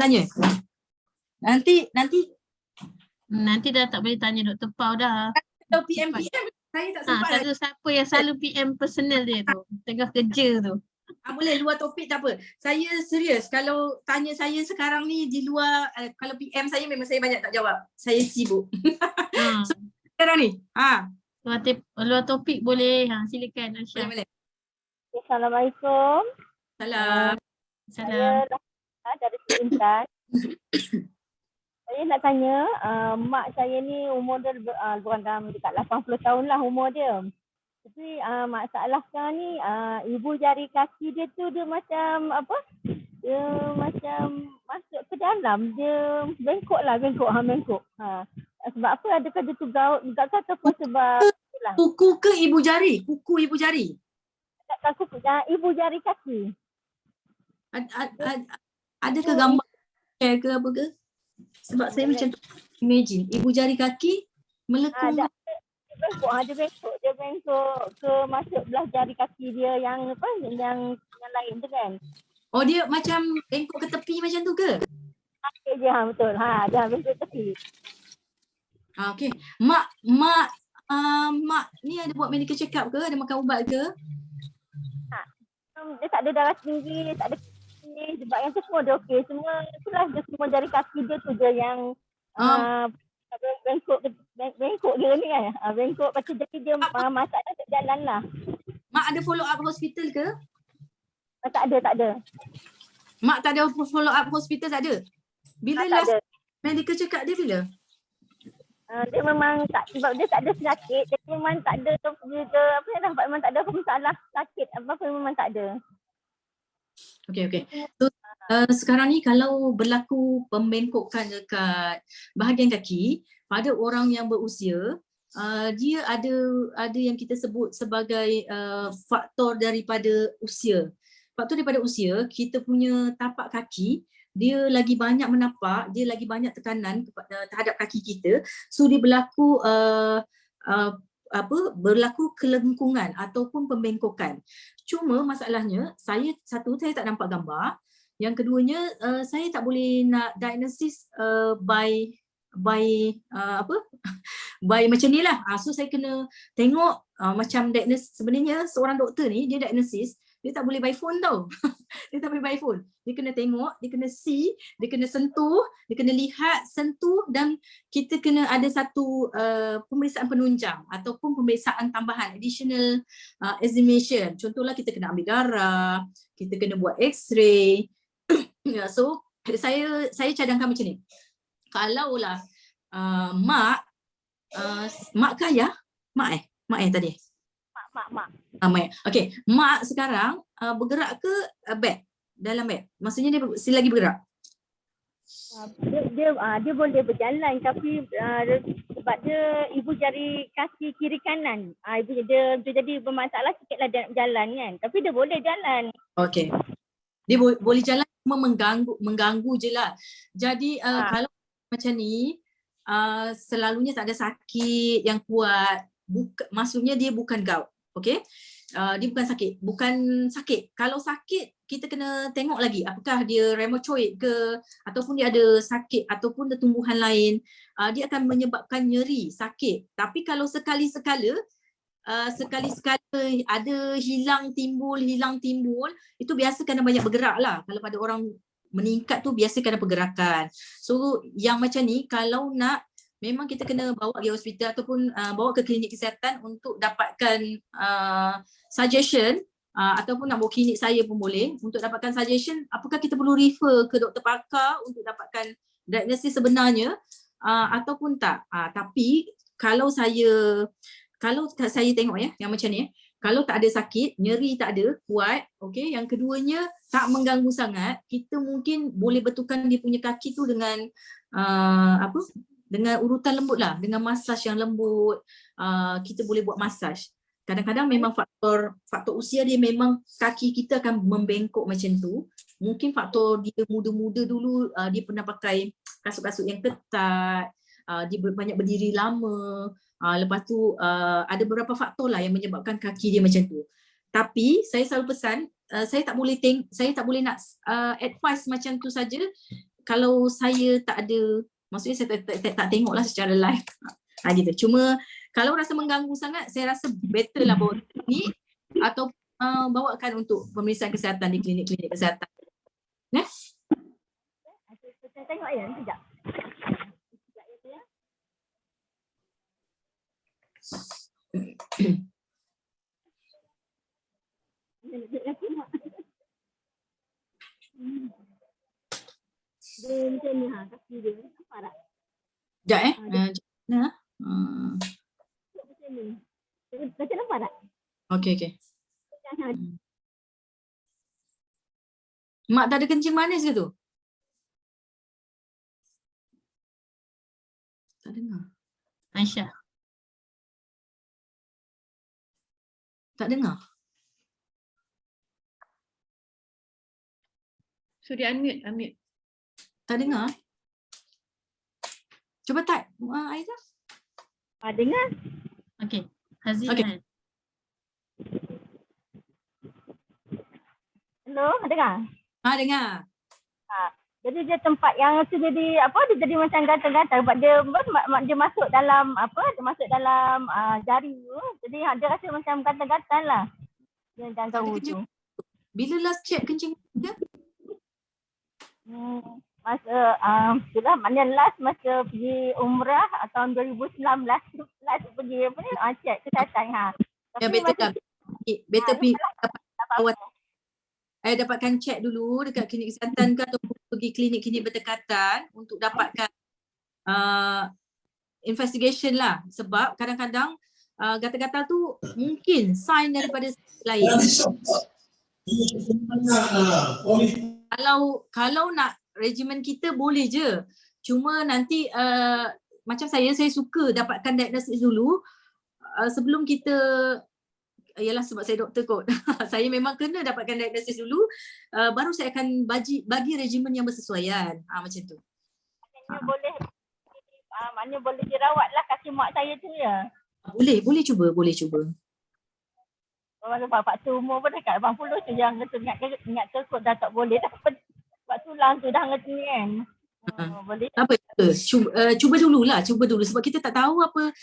Nanti dah tak boleh tanya Dr. Pau dah. Atau PM saya tak sempat. Selalu siapa yang selalu PM personal dia tu, tengah kerja tu. Boleh luar topik tak apa. Saya serius kalau tanya saya sekarang ni di luar, kalau PM saya memang saya banyak tak jawab. Saya sibuk. So, sekarang ni. Luar topik boleh. Silakan Aisyah. Boleh. Assalamualaikum. Salam. Salam. Saya dari Sri Intan. Saya nak tanya, mak saya ni umur dia bukan dalam dekat 80 tahun lah umur dia. Tapi masalah sekarang ni, ibu jari kaki dia tu dia macam apa? Dia macam masuk ke dalam, dia bengkok. Sebab apa? Adakah dia tu gaut juga ke ataupun sebab itulah. Kuku ke ibu jari? Kuku ibu jari? Ibu jari kaki. Ada ke gambar ke apa ke? Sebab saya macam tu imagine ibu jari kaki melekung. Dia bengkok ke masuk belah jari kaki dia yang apa yang lain tu kan. Oh dia macam bengkok ke tepi macam tu ke? Okey betul. Dah bengkok tepi. Okey. Mak ni ada buat medical check up ke? Ada makan ubat ke? Dia tak ada darah tinggi, tak ada sebab yang tu semua dia okey. Semua itulah dia semua jari kaki dia tu je yang bengkok dia ni kan. Bengkok macam jadi dia masalah tak jalan lah. Mak ada follow up hospital ke? Tak ada. Mak tak ada follow up hospital tak ada? Bila last ada. medical check up dia bila? Dia memang tak, sebab dia tak ada penyakit, dia memang tak ada memang tak ada masalah sakit apa memang tak ada. Okey. So sekarang ni kalau berlaku pembengkokan dekat bahagian kaki pada orang yang berusia, dia ada yang kita sebut sebagai faktor daripada usia. Faktor daripada usia, kita punya tapak kaki dia lagi banyak menapak, dia lagi banyak tekanan terhadap kaki kita, so dia berlaku berlaku kelengkungan ataupun pembengkokan. Cuma masalahnya saya tak nampak gambar. Yang keduanya saya tak boleh nak diagnosis by macam ni lah. So saya kena tengok macam diagnosis. Sebenarnya seorang doktor ni dia diagnosis dia tak boleh by phone tau. Dia tak boleh by phone. Dia kena tengok, dia kena see, dia kena sentuh, dia kena lihat, sentuh, dan kita kena ada satu pemeriksaan penunjang ataupun pemeriksaan tambahan, additional examination. Contohlah kita kena ambil darah, kita kena buat x-ray. So saya cadangkan macam ni. Kalaulah mak ke ayah? Mak tadi. Mak. Okey, mak sekarang bergerak ke beg? Dalam beg. Maksudnya dia lagi bergerak. Dia boleh berjalan tapi sebab dia ibu jari kaki kiri kanan. Ibu dia jadi bermasalah sikitlah dia nak berjalan kan. Tapi dia boleh jalan. Okey. Dia boleh jalan, cuma mengganggu je lah. Jadi kalau macam ni selalunya tak ada sakit yang kuat. Maksudnya dia bukan gout. Okey. Dia bukan sakit. Kalau sakit kita kena tengok lagi apakah dia rheumatoid ke ataupun dia ada sakit ataupun ada tumbuhan lain. Dia akan menyebabkan nyeri, sakit. Tapi kalau sekali-sekala ada hilang timbul, itu biasa kerana banyak bergerak lah. Kalau pada orang meningkat tu biasa kerana pergerakan. So yang macam ni kalau nak memang kita kena bawa pergi hospital ataupun bawa ke klinik kesihatan untuk dapatkan suggestion ataupun nak bawa klinik saya pun boleh untuk dapatkan suggestion apakah kita perlu refer ke doktor pakar untuk dapatkan diagnosis sebenarnya ataupun tak. Tapi kalau saya tengok yang macam ni, kalau tak ada sakit, nyeri tak ada, kuat, okey. Yang keduanya tak mengganggu sangat, kita mungkin boleh betulkan dia punya kaki tu dengan dengan urutan lembut lah, dengan masaj yang lembut. Kita boleh buat masaj. Kadang-kadang memang faktor usia dia memang kaki kita akan membengkok macam tu. Mungkin faktor dia muda-muda dulu dia pernah pakai kasut-kasut yang ketat, dia banyak berdiri lama. Lepas tu ada beberapa faktor lah yang menyebabkan kaki dia macam tu. Tapi saya selalu pesan, saya tak boleh nak advice macam tu saja kalau saya tak ada, maksudnya saya tak tengoklah secara live. Gitu. Cuma kalau rasa mengganggu sangat, saya rasa better lah bawa klinik atau bawakan untuk pemeriksaan kesihatan di klinik-klinik kesihatan. Saya tengok ya, sekejap. Dia macam ni kaki dia. Nampak tak? Sekejap Macam ni. Macam nampak tak? Okey. Mak tak ada kencing manis ke tu? Tak dengar. Aisyah. Tak dengar. Sorry, unmute. Tak dengar. Cuba type Aida. Dengar? Okey. Hazina. Okey. Hello, dengar? Dengar. Jadi dia tempat yang tu jadi dia jadi macam gatal-gatal sebab dia masuk dalam jari tu. Jadi dia rasa macam gatal-gatal lah. Dia jangan tahu tu. Bila last check kencing dia? Sudah mana last masa pergi umrah tahun 2019 last pergi check kesihatan Ya betul lah. Better dapatkan check dulu dekat klinik kesihatan ke atau pergi klinik-klinik berdekatan untuk dapatkan investigation lah. Sebab kadang-kadang gatal-gatal tu mungkin sign daripada lain. Kalau nak regimen kita boleh je. Cuma nanti macam saya suka dapatkan diagnosis dulu sebelum kita, ialah sebab saya doktor kot. Saya memang kena dapatkan diagnosis dulu, baru saya akan bagi regimen yang bersesuaian. Macam tu. Maknanya boleh dirawat lah kaki mak saya tu ya. Boleh cuba. Waktu umur pun dekat 80 tu yang ingat kekut dah tak boleh dah. Sebab tulang tu dah ngerti kan. Boleh. Apa cuba dulu sebab kita tak tahu apa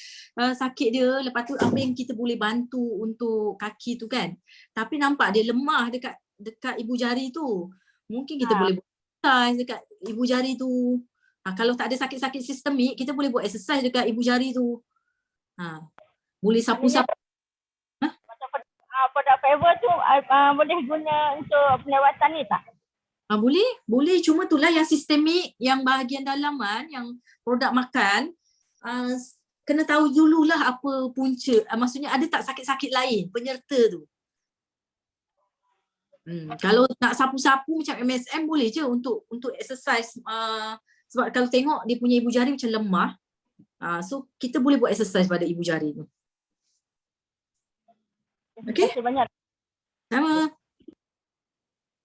sakit dia, lepas tu apa yang kita boleh bantu untuk kaki tu kan. Tapi nampak dia lemah dekat ibu jari tu. Mungkin kita boleh buat exercise dekat ibu jari tu. Kalau tak ada sakit-sakit sistemik, kita boleh buat exercise dekat ibu jari tu. Boleh sapu-sapu. Produk Favor tu boleh guna untuk perawatan ni tak? Boleh. Cuma itulah yang sistemik, yang bahagian dalaman, yang produk makan, kena tahu dululah apa punca. Maksudnya ada tak sakit-sakit lain penyerta tu. Kalau nak sapu-sapu macam MSM boleh je untuk exercise. Sebab kalau tengok dia punya ibu jari macam lemah. So kita boleh buat exercise pada ibu jari tu. Okey? Terima kasih banyak. Sama.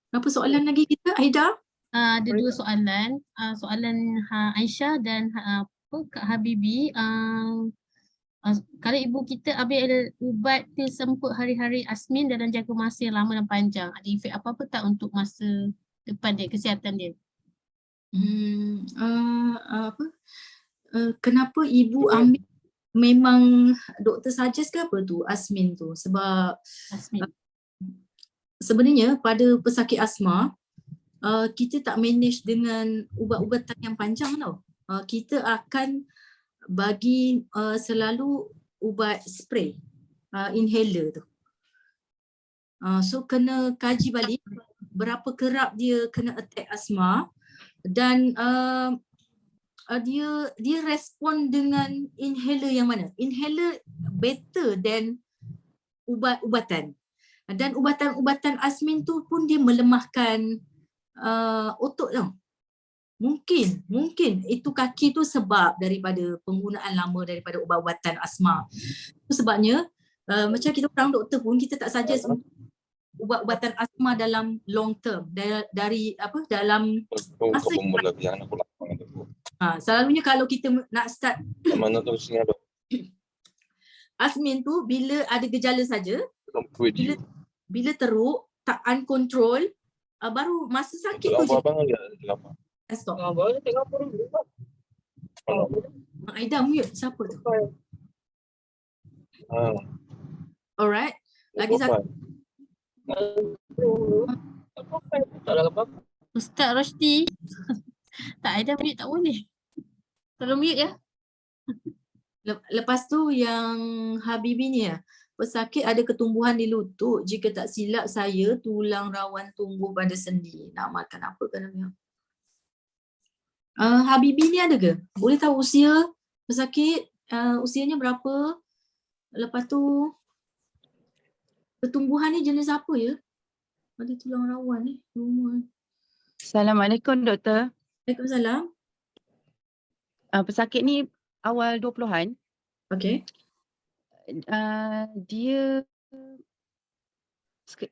Apa soalan lagi kita, Aida? Ada 2 soalan. Soalan Aisyah dan Kak Habibi. Kalau ibu kita ambil ubat semput hari-hari Asmin dalam jangka masa yang lama dan panjang, ada efek apa-apa tak untuk masa depan dia, kesihatan dia? Kenapa ibu ambil, memang doktor suggest ke apa tu Asmin tu? Sebab Asmin. Sebenarnya pada pesakit asma, kita tak manage dengan ubat-ubatan yang panjang tau. Kita akan bagi selalu ubat spray, inhaler tu. So kena kaji balik berapa kerap dia kena attack asma dan dia respon dengan inhaler yang mana. Inhaler better than ubat-ubatan. Dan ubatan-ubatan Asmin tu pun dia melemahkan otot tau. Mungkin itu kaki tu sebab daripada penggunaan lama daripada ubat-ubatan asma. Itu sebabnya macam kita orang doktor pun kita tak suggest ubat-ubatan asma dalam long term, dalam masa selalunya kalau kita nak start Asmin tu bila ada gejala saja, bila teruk, tak uncontrol, baru masa sakit tu je. Stop. Aida mute, siapa tu? Alright, lagi satu. Ustaz Roshdi. Tak, Aida mute tak boleh. Tolong mute ya. Lepas tu yang Habibi ni pesakit ada ketumbuhan di lutut. Jika tak silap saya, tulang rawan tumbuh pada sendi. Nak makan apa kan namanya? Habibi ni ada ke? Boleh tahu usia pesakit? Usianya berapa? Lepas tu ketumbuhan ni jenis apa ya? Ada tulang rawan ni. Assalamualaikum doktor. Waalaikumsalam. Pesakit ni awal 20-an. Okey. Dia,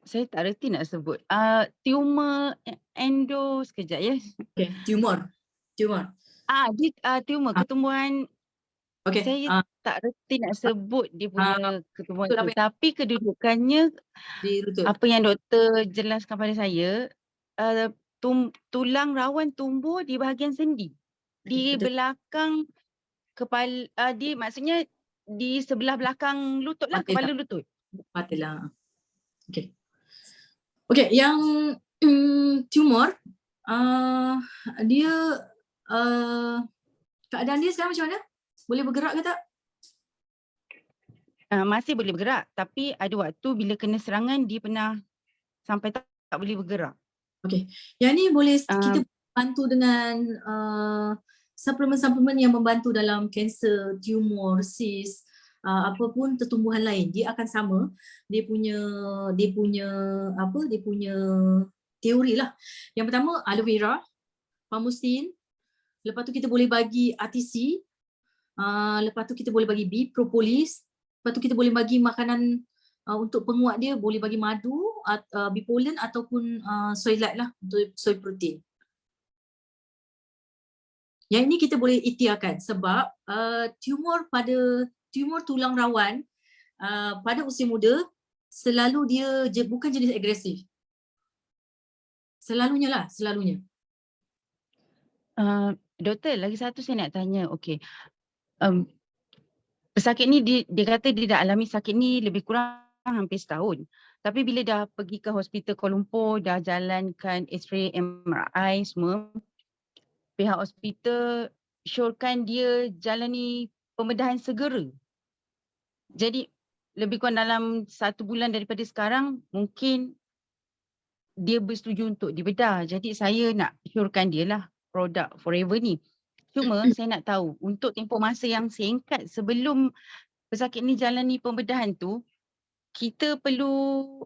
saya tak reti nak sebut, tumor sekejap ya. Okey, tumor. Dia tumor, ketumbuhan. Okey. Saya tak reti nak sebut dia punya ketumbuhan tu, tapi kedudukannya di lutut. Apa yang doktor jelaskan pada saya, tulang rawan tumbuh di bahagian sendi. Di belakang kepala, maksudnya di sebelah belakang lutut lah, kepala lutut. Patilah. Okey. Okey, yang tumor, dia keadaan dia sekarang macam mana? Boleh bergerak ke tak? Masih boleh bergerak, tapi ada waktu bila kena serangan dia pernah sampai tak boleh bergerak. Okey. Yang ni boleh kita bantu dengan suplemen-suplemen yang membantu dalam kanser, tumor, cyst, apapun pertumbuhan lain. Dia akan sama. Dia punya teori lah. Yang pertama aloe vera, palmostin. Lepas tu kita boleh bagi RTC. Lepas tu kita boleh bagi B, propolis. Lepas tu kita boleh bagi makanan untuk penguat dia, boleh bagi madu, bee pollen ataupun soy light lah untuk soy protein. Yang ini kita boleh ikhtiarkan sebab tumor tulang rawan pada usia muda selalu dia bukan jenis agresif. Selalunya. Doktor, lagi satu saya nak tanya. Okey. Pesakit ni dia kata dia dah alami sakit ni lebih kurang hampir setahun. Tapi bila dah pergi ke hospital Kuala Lumpur, dah jalankan X-ray, MRI semua, pihak hospital syorkan dia jalani pembedahan segera. Jadi lebih kurang dalam 1 bulan daripada sekarang mungkin dia bersetuju untuk dibedah. Jadi saya nak syorkan dia lah produk Forever ni. Cuma saya nak tahu untuk tempoh masa yang singkat sebelum pesakit ni jalani pembedahan tu, kita perlu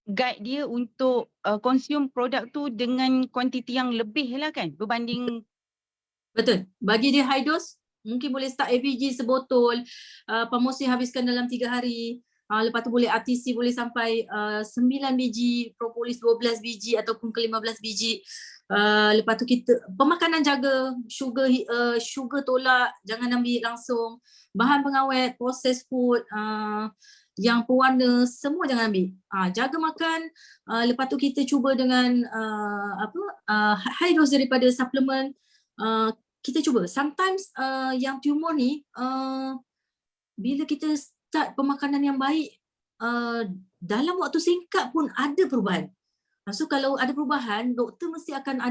guide dia untuk consume produk tu dengan kuantiti yang lebih lah kan berbanding. Betul. Bagi dia high dose, mungkin boleh start AVG sebotol, Pamosil habiskan dalam 3 hari. Lepas tu boleh RTC boleh sampai 9 biji, propolis 12 biji ataupun ke 15 biji. Lepas tu kita pemakanan jaga, sugar tolak, jangan ambil langsung. Bahan pengawet, processed food, yang pewarna semua jangan ambil. Jaga makan. Lepas tu kita cuba dengan high dose daripada suplemen. Kita cuba. Sometimes yang tumor ni bila kita start pemakanan yang baik, dalam waktu singkat pun ada perubahan. So kalau ada perubahan, doktor mesti akan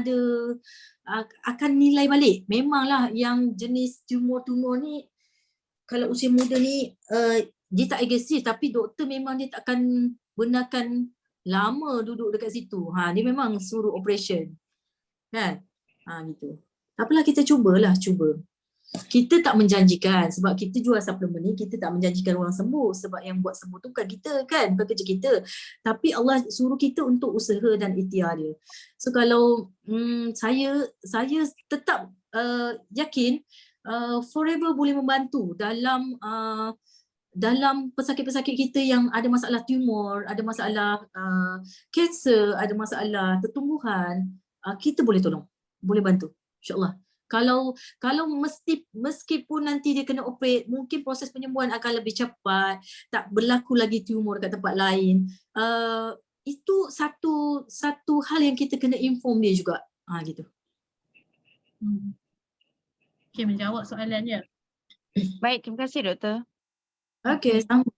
akan nilai balik. Memanglah yang jenis tumor-tumor ni kalau usia muda ni dia tak agresif, tapi doktor memang dia tak akan benarkan lama duduk dekat situ. Dia memang suruh operation. Kan? Gitu. Apalah kita cuba. Kita tak menjanjikan sebab kita jual suplemen ni, kita tak menjanjikan orang sembuh sebab yang buat sembuh tu bukan kita kan, bukan kerja kita. Tapi Allah suruh kita untuk usaha dan ikhtiar dia. So kalau saya tetap yakin Forever boleh membantu dalam pesakit-pesakit kita yang ada masalah tumor, ada masalah kanser, ada masalah tertumbuhan, kita boleh tolong, boleh bantu, insyaAllah. Kalau meskipun nanti dia kena operate, mungkin proses penyembuhan akan lebih cepat, tak berlaku lagi tumor kat tempat lain. Itu satu hal yang kita kena inform dia juga. Gitu. Okay, menjawab soalannya. Baik, terima kasih doktor. Okay, sama.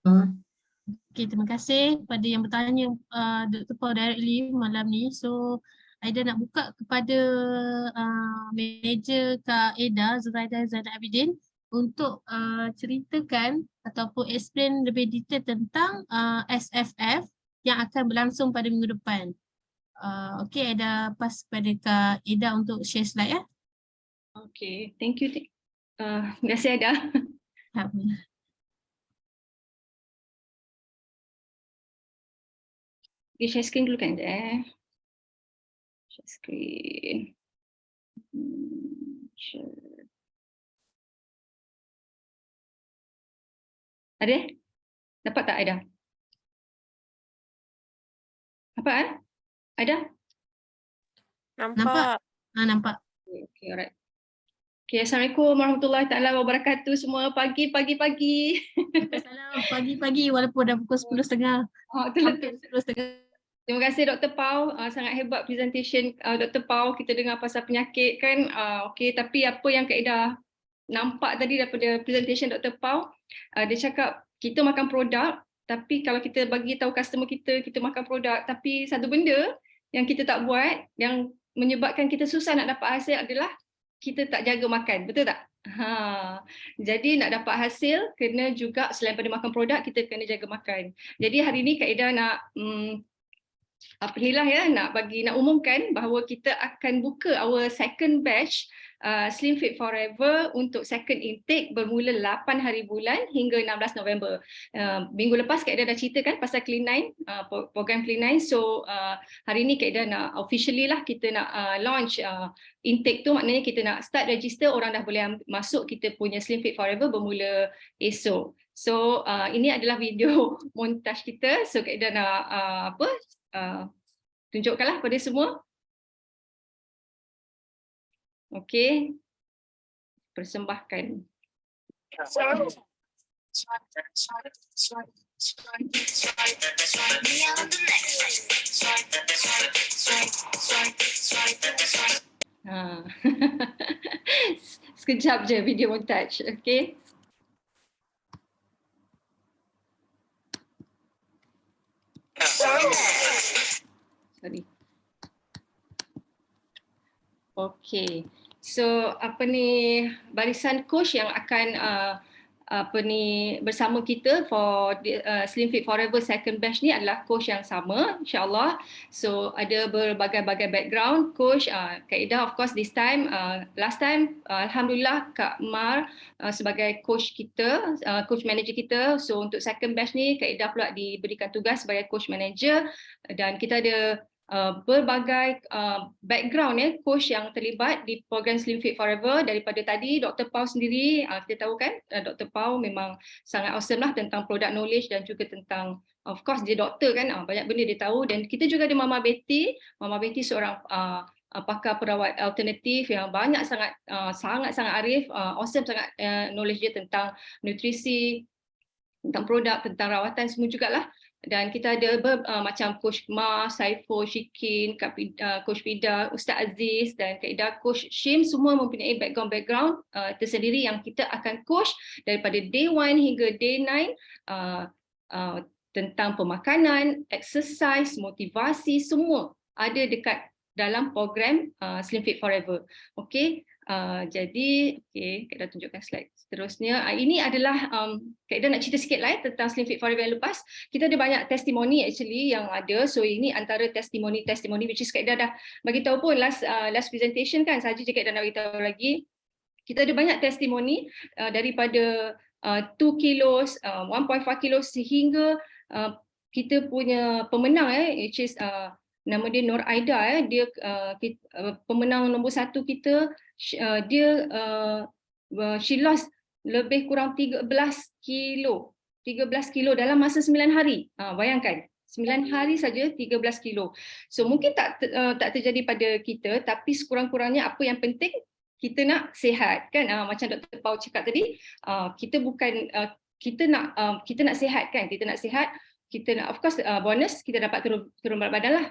Okay, terima kasih kepada yang bertanya Dr. Paul directly malam ni. So, Aida nak buka kepada meja Kak Eda, Zuraida Zainal Abidin untuk ceritakan ataupun explain lebih detail tentang SFF yang akan berlangsung pada minggu depan. Okay, Aida pass kepada Kak Eda untuk share slide ya. Okay, thank you. Terima kasih Aida. Okay, share screen dulu kan. Share screen. Share. Ada? Dapat tak Aida? Nampak Aida? Nampak? Nampak. Okay, alright. Okay, Assalamualaikum warahmatullahi taala wabarakatuh semua. Pagi. Assalamualaikum. Pagi walaupun dah pukul 10.30. Hampir 10.30. Terima kasih Dr. Pau, sangat hebat presentation Dr. Pau. Kita dengar pasal penyakit kan. Okay, tapi apa yang Kak Eda nampak tadi daripada presentation Dr. Pau, dia cakap kita makan produk, tapi kalau kita bagi tahu customer kita makan produk, tapi satu benda yang kita tak buat, yang menyebabkan kita susah nak dapat hasil adalah kita tak jaga makan, betul tak? Jadi nak dapat hasil, kena juga selain pada makan produk, kita kena jaga makan. Jadi hari ni Kak Eda nak nak umumkan bahawa kita akan buka our second batch Slim Fit Forever untuk second intake bermula 8 hari bulan hingga 16 November. Minggu lepas Kak Ida dah ceritakan pasal Clean9, program Clean9. So hari ni Kak Ida nak officially lah kita nak launch intake tu, maknanya kita nak start register, orang dah boleh masuk kita punya Slim Fit Forever bermula esok. So ini adalah video montaj kita. So Kak Ida nak tunjukkanlah pada semua. Okey. Persembahkan. Sekejap je video montaj. Okey. Sorry. Okey. So barisan coach yang akan bersama kita for Slim Fit Forever second batch ni adalah coach yang sama, insyaAllah. So ada berbagai-bagai background coach. Kak Ida of course this time, last time Alhamdulillah Kak Mar sebagai coach kita, coach manager kita. So untuk second batch ni Kak Ida pula diberikan tugas sebagai coach manager, dan kita ada berbagai background coach yang terlibat di program Slim Fit Forever. Daripada tadi Dr. Pau sendiri, kita tahu kan Dr. Pau memang sangat awesome lah tentang product knowledge dan juga tentang, of course dia doktor kan, banyak benda dia tahu. Dan kita juga ada Mama Betty seorang pakar perawat alternatif yang sangat arif, awesome sangat knowledge dia tentang nutrisi, tentang produk, tentang rawatan semua jugalah. Dan kita ada macam Coach Ma, Saiful, Shikin, Coach Fida, Ustaz Aziz dan Kak Ida, Coach Shim, semua mempunyai background tersendiri yang kita akan coach daripada day 1 hingga day 9 tentang pemakanan, exercise, motivasi, semua ada dekat dalam program Slim Fit Forever. Okey. Jadi, Kak Ida tunjukkan slide seterusnya. Ini adalah, Kak Ida nak cerita sikit lah tentang Slim Fit Forever yang lepas. Kita ada banyak testimoni actually yang ada. So ini antara testimoni which is Kak Ida dah bagi tahu pun last presentation kan, saja je Kak Ida nak bagi tahu lagi. Kita ada banyak testimoni daripada 2 kilos, 1.5 kilos sehingga kita punya pemenang which is nama dia Nur Aida, dia pemenang nombor 1 kita. Dia she lost lebih kurang 13 kilo dalam masa 9 hari. Bayangkan 9 hari saja 13 kilo. So mungkin tak terjadi pada kita, tapi sekurang-kurangnya apa yang penting kita nak sihat kan. Macam Dr. Pau cakap tadi, kita nak sihat kan, kita nak sihat, kita nak, of course bonus kita dapat turun berat badan lah.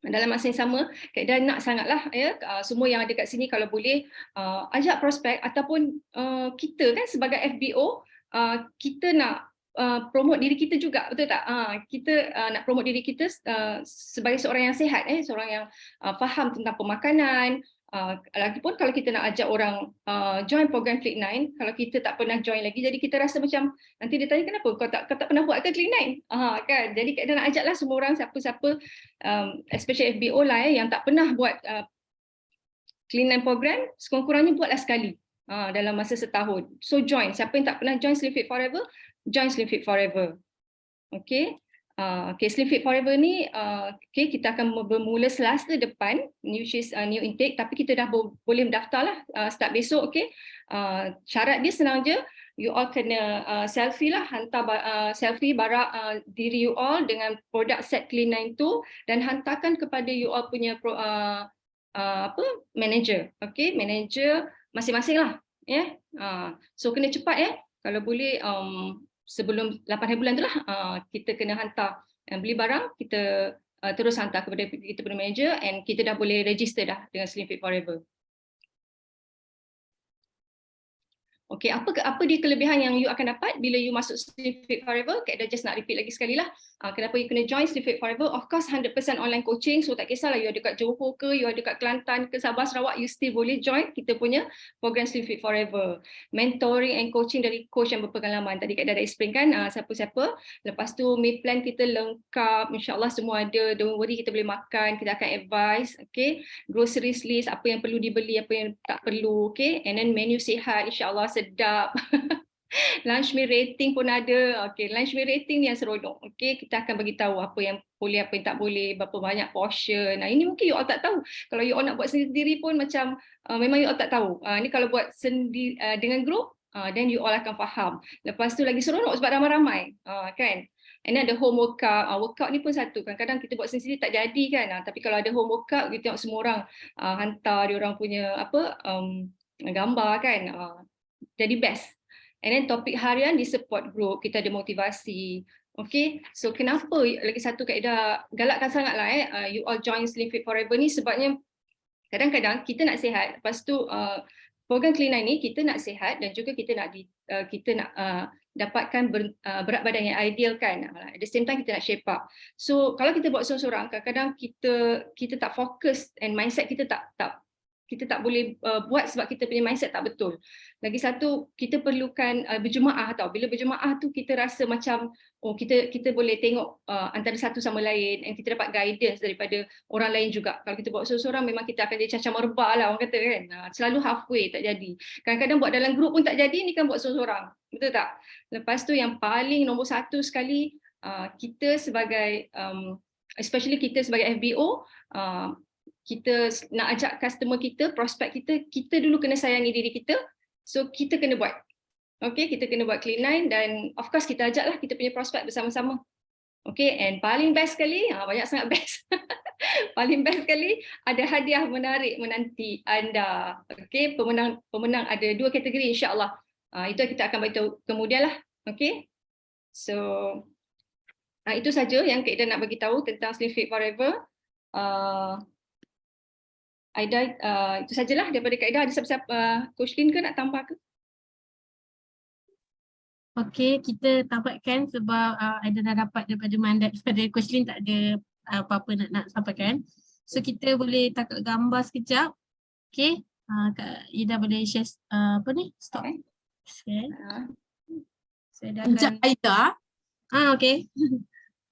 Dalam masa yang sama, Kak Ida nak sangatlah semua yang ada kat sini kalau boleh ajak prospek ataupun kita kan sebagai FBO, kita nak promote diri kita juga, betul tak? Kita nak promote diri kita sebagai seorang yang sihat, seorang yang faham tentang pemakanan. Lagipun kalau kita nak ajak orang join program Clean9, kalau kita tak pernah join lagi, jadi kita rasa macam nanti dia tanya kenapa kau tak pernah buat ke Clean9 kan. Jadi Kak Ida nak ajaklah semua orang, siapa-siapa especially FBO lah yang tak pernah buat Clean9 program, sekurang-kurangnya buatlah sekali dalam masa setahun. So join, siapa yang tak pernah join Slim Fit Forever, join Slim Fit Forever. Okay. Slim Fit Forever ni kita akan bermula Selasa depan, which is new intake, tapi kita dah boleh mendaftar lah start besok. Syarat dia senang je, you all kena selfie lah, hantar selfie barak diri you all dengan produk set Clean9 tu dan hantarkan kepada you all punya manager. Manager masing-masing lah. So kena cepat kalau boleh sebelum 8 hari bulan tu lah, kita kena hantar beli barang, kita terus hantar kepada kita punya manager, and kita dah boleh register dah dengan Slim Fit Forever. Okay, apa dia kelebihan yang you akan dapat bila you masuk Slim Fit Forever? Kaedah just nak repeat lagi sekali lah. Kenapa you kena join Slim Fit Forever? Of course 100% online coaching, so tak kisahlah you ada kat Johor ke, you ada kat Kelantan ke, Sabah, Sarawak, you still boleh join kita punya program Slim Fit Forever. Mentoring and coaching dari coach yang berpengalaman. Tadi Kak dah explain kan siapa-siapa. Lepas tu meal plan kita lengkap, insyaAllah semua ada, don't worry, kita boleh makan, kita akan advise, okay. Groceries list, apa yang perlu dibeli, apa yang tak perlu, okay. And then menu sihat, insyaAllah sedap. Lunch meal rating pun ada. Okay, lunch meal rating ni yang seronok. Okay, kita akan bagi tahu apa yang boleh, apa yang tak boleh, berapa banyak portion. Ini mungkin you all tak tahu. Kalau you all nak buat sendiri pun macam memang you all tak tahu. Ni kalau buat sendiri dengan group, then you all akan faham. Lepas tu lagi seronok sebab ramai-ramai, kan? And then ada home workout. Workout ni pun satu. Kadang-kadang kita buat sendiri tak jadi kan. Tapi kalau ada home workout, kita tengok semua orang hantar dia orang punya gambar kan. Jadi best. And then topik harian di support group, kita ada motivasi. Okay, so kenapa lagi satu kaedah galakkan sangatlah you all join Slim Fit Forever ni sebabnya kadang-kadang kita nak sihat, lepas tu program Clean9 ni kita nak sihat dan juga kita nak dapatkan berat badan yang ideal kan. At the same time kita nak shape up. So kalau kita buat seorang-seorang, kadang-kadang kita tak fokus and mindset kita tak boleh buat sebab kita punya mindset tak betul. Lagi satu, kita perlukan berjemaah tau. Bila berjemaah tu kita rasa macam kita boleh tengok antara satu sama lain dan kita dapat guidance daripada orang lain juga. Kalau kita buat seorang-seorang memang kita akan jadi cacah merebak lah orang kata kan. Selalu halfway tak jadi. Kadang-kadang buat dalam grup pun tak jadi, ni kan buat seorang-seorang. Betul tak? Lepas tu yang paling nombor satu sekali, kita sebagai especially kita sebagai FBO, kita nak ajak customer kita, prospek kita dulu kena sayangi diri kita. So kita kena buat. Okay, kita kena buat Clean9 dan of course kita ajaklah kita punya prospek bersama-sama. Okay, and paling best sekali, banyak sangat best. Paling best sekali, ada hadiah menarik menanti anda. Okay, pemenang ada 2 kategori insyaAllah. Itu kita akan beritahu kemudian lah. Okay, so itu saja yang kita nak bagi tahu tentang Slim Fit Forever. Aida, itu sajalah daripada Kak Aida. Ada siapa-siapa, Coach Lin ke nak tambah ke? Okey, kita tamatkan sebab Aida dah dapat daripada mandat daripada Coach Lin, tak ada apa-apa nak sampaikan. So kita boleh tangkap gambar sekejap. Okey, Kak Aida boleh share apa ni? Stop. Share. Saya dah akan... Aida. Okey.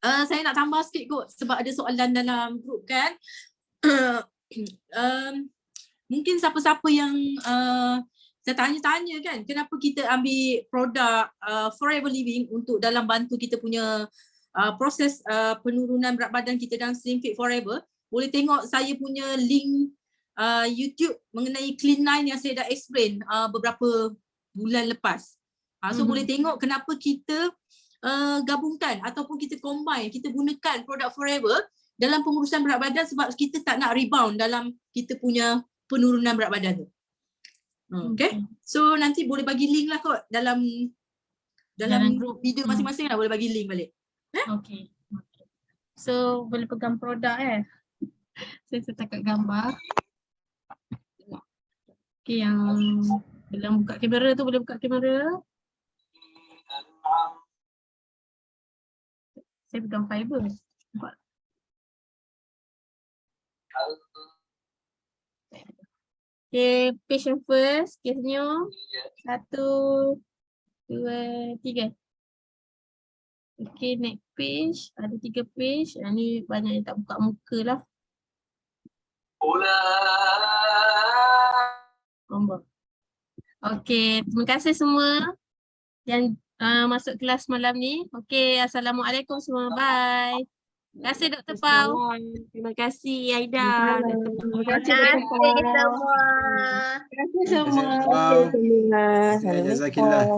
Saya nak tambah sikit kot sebab ada soalan dalam grup kan. Mungkin siapa-siapa yang saya tanya-tanya kan, kenapa kita ambil produk Forever Living untuk dalam bantu kita punya proses penurunan berat badan kita dalam Slim Fit Forever. Boleh tengok saya punya link YouTube mengenai Clean9 yang saya dah explain beberapa bulan lepas. So boleh tengok kenapa kita gabungkan ataupun kita combine, kita gunakan produk Forever dalam pengurusan berat badan sebab kita tak nak rebound dalam kita punya penurunan berat badan tu. Okay, so nanti boleh bagi link lah kot dalam grup video masing-masing lah, boleh bagi link balik. Okay. So boleh pegang produk Saya tangkap gambar. Okay, yang belum buka kamera tu boleh buka kamera. Saya pegang fiber. Nampak? Okay, patient first, case-nya 1, 2, 3. Okay, next page, ada 3 page. Ni banyak yang tak buka muka lah. Okay, terima kasih semua yang masuk kelas malam ni. Okay, Assalamualaikum semua, bye. Terima kasih Dr. Pau. Terima kasih Aida. Terima kasih semua. Terima kasih semua. Jazakillah.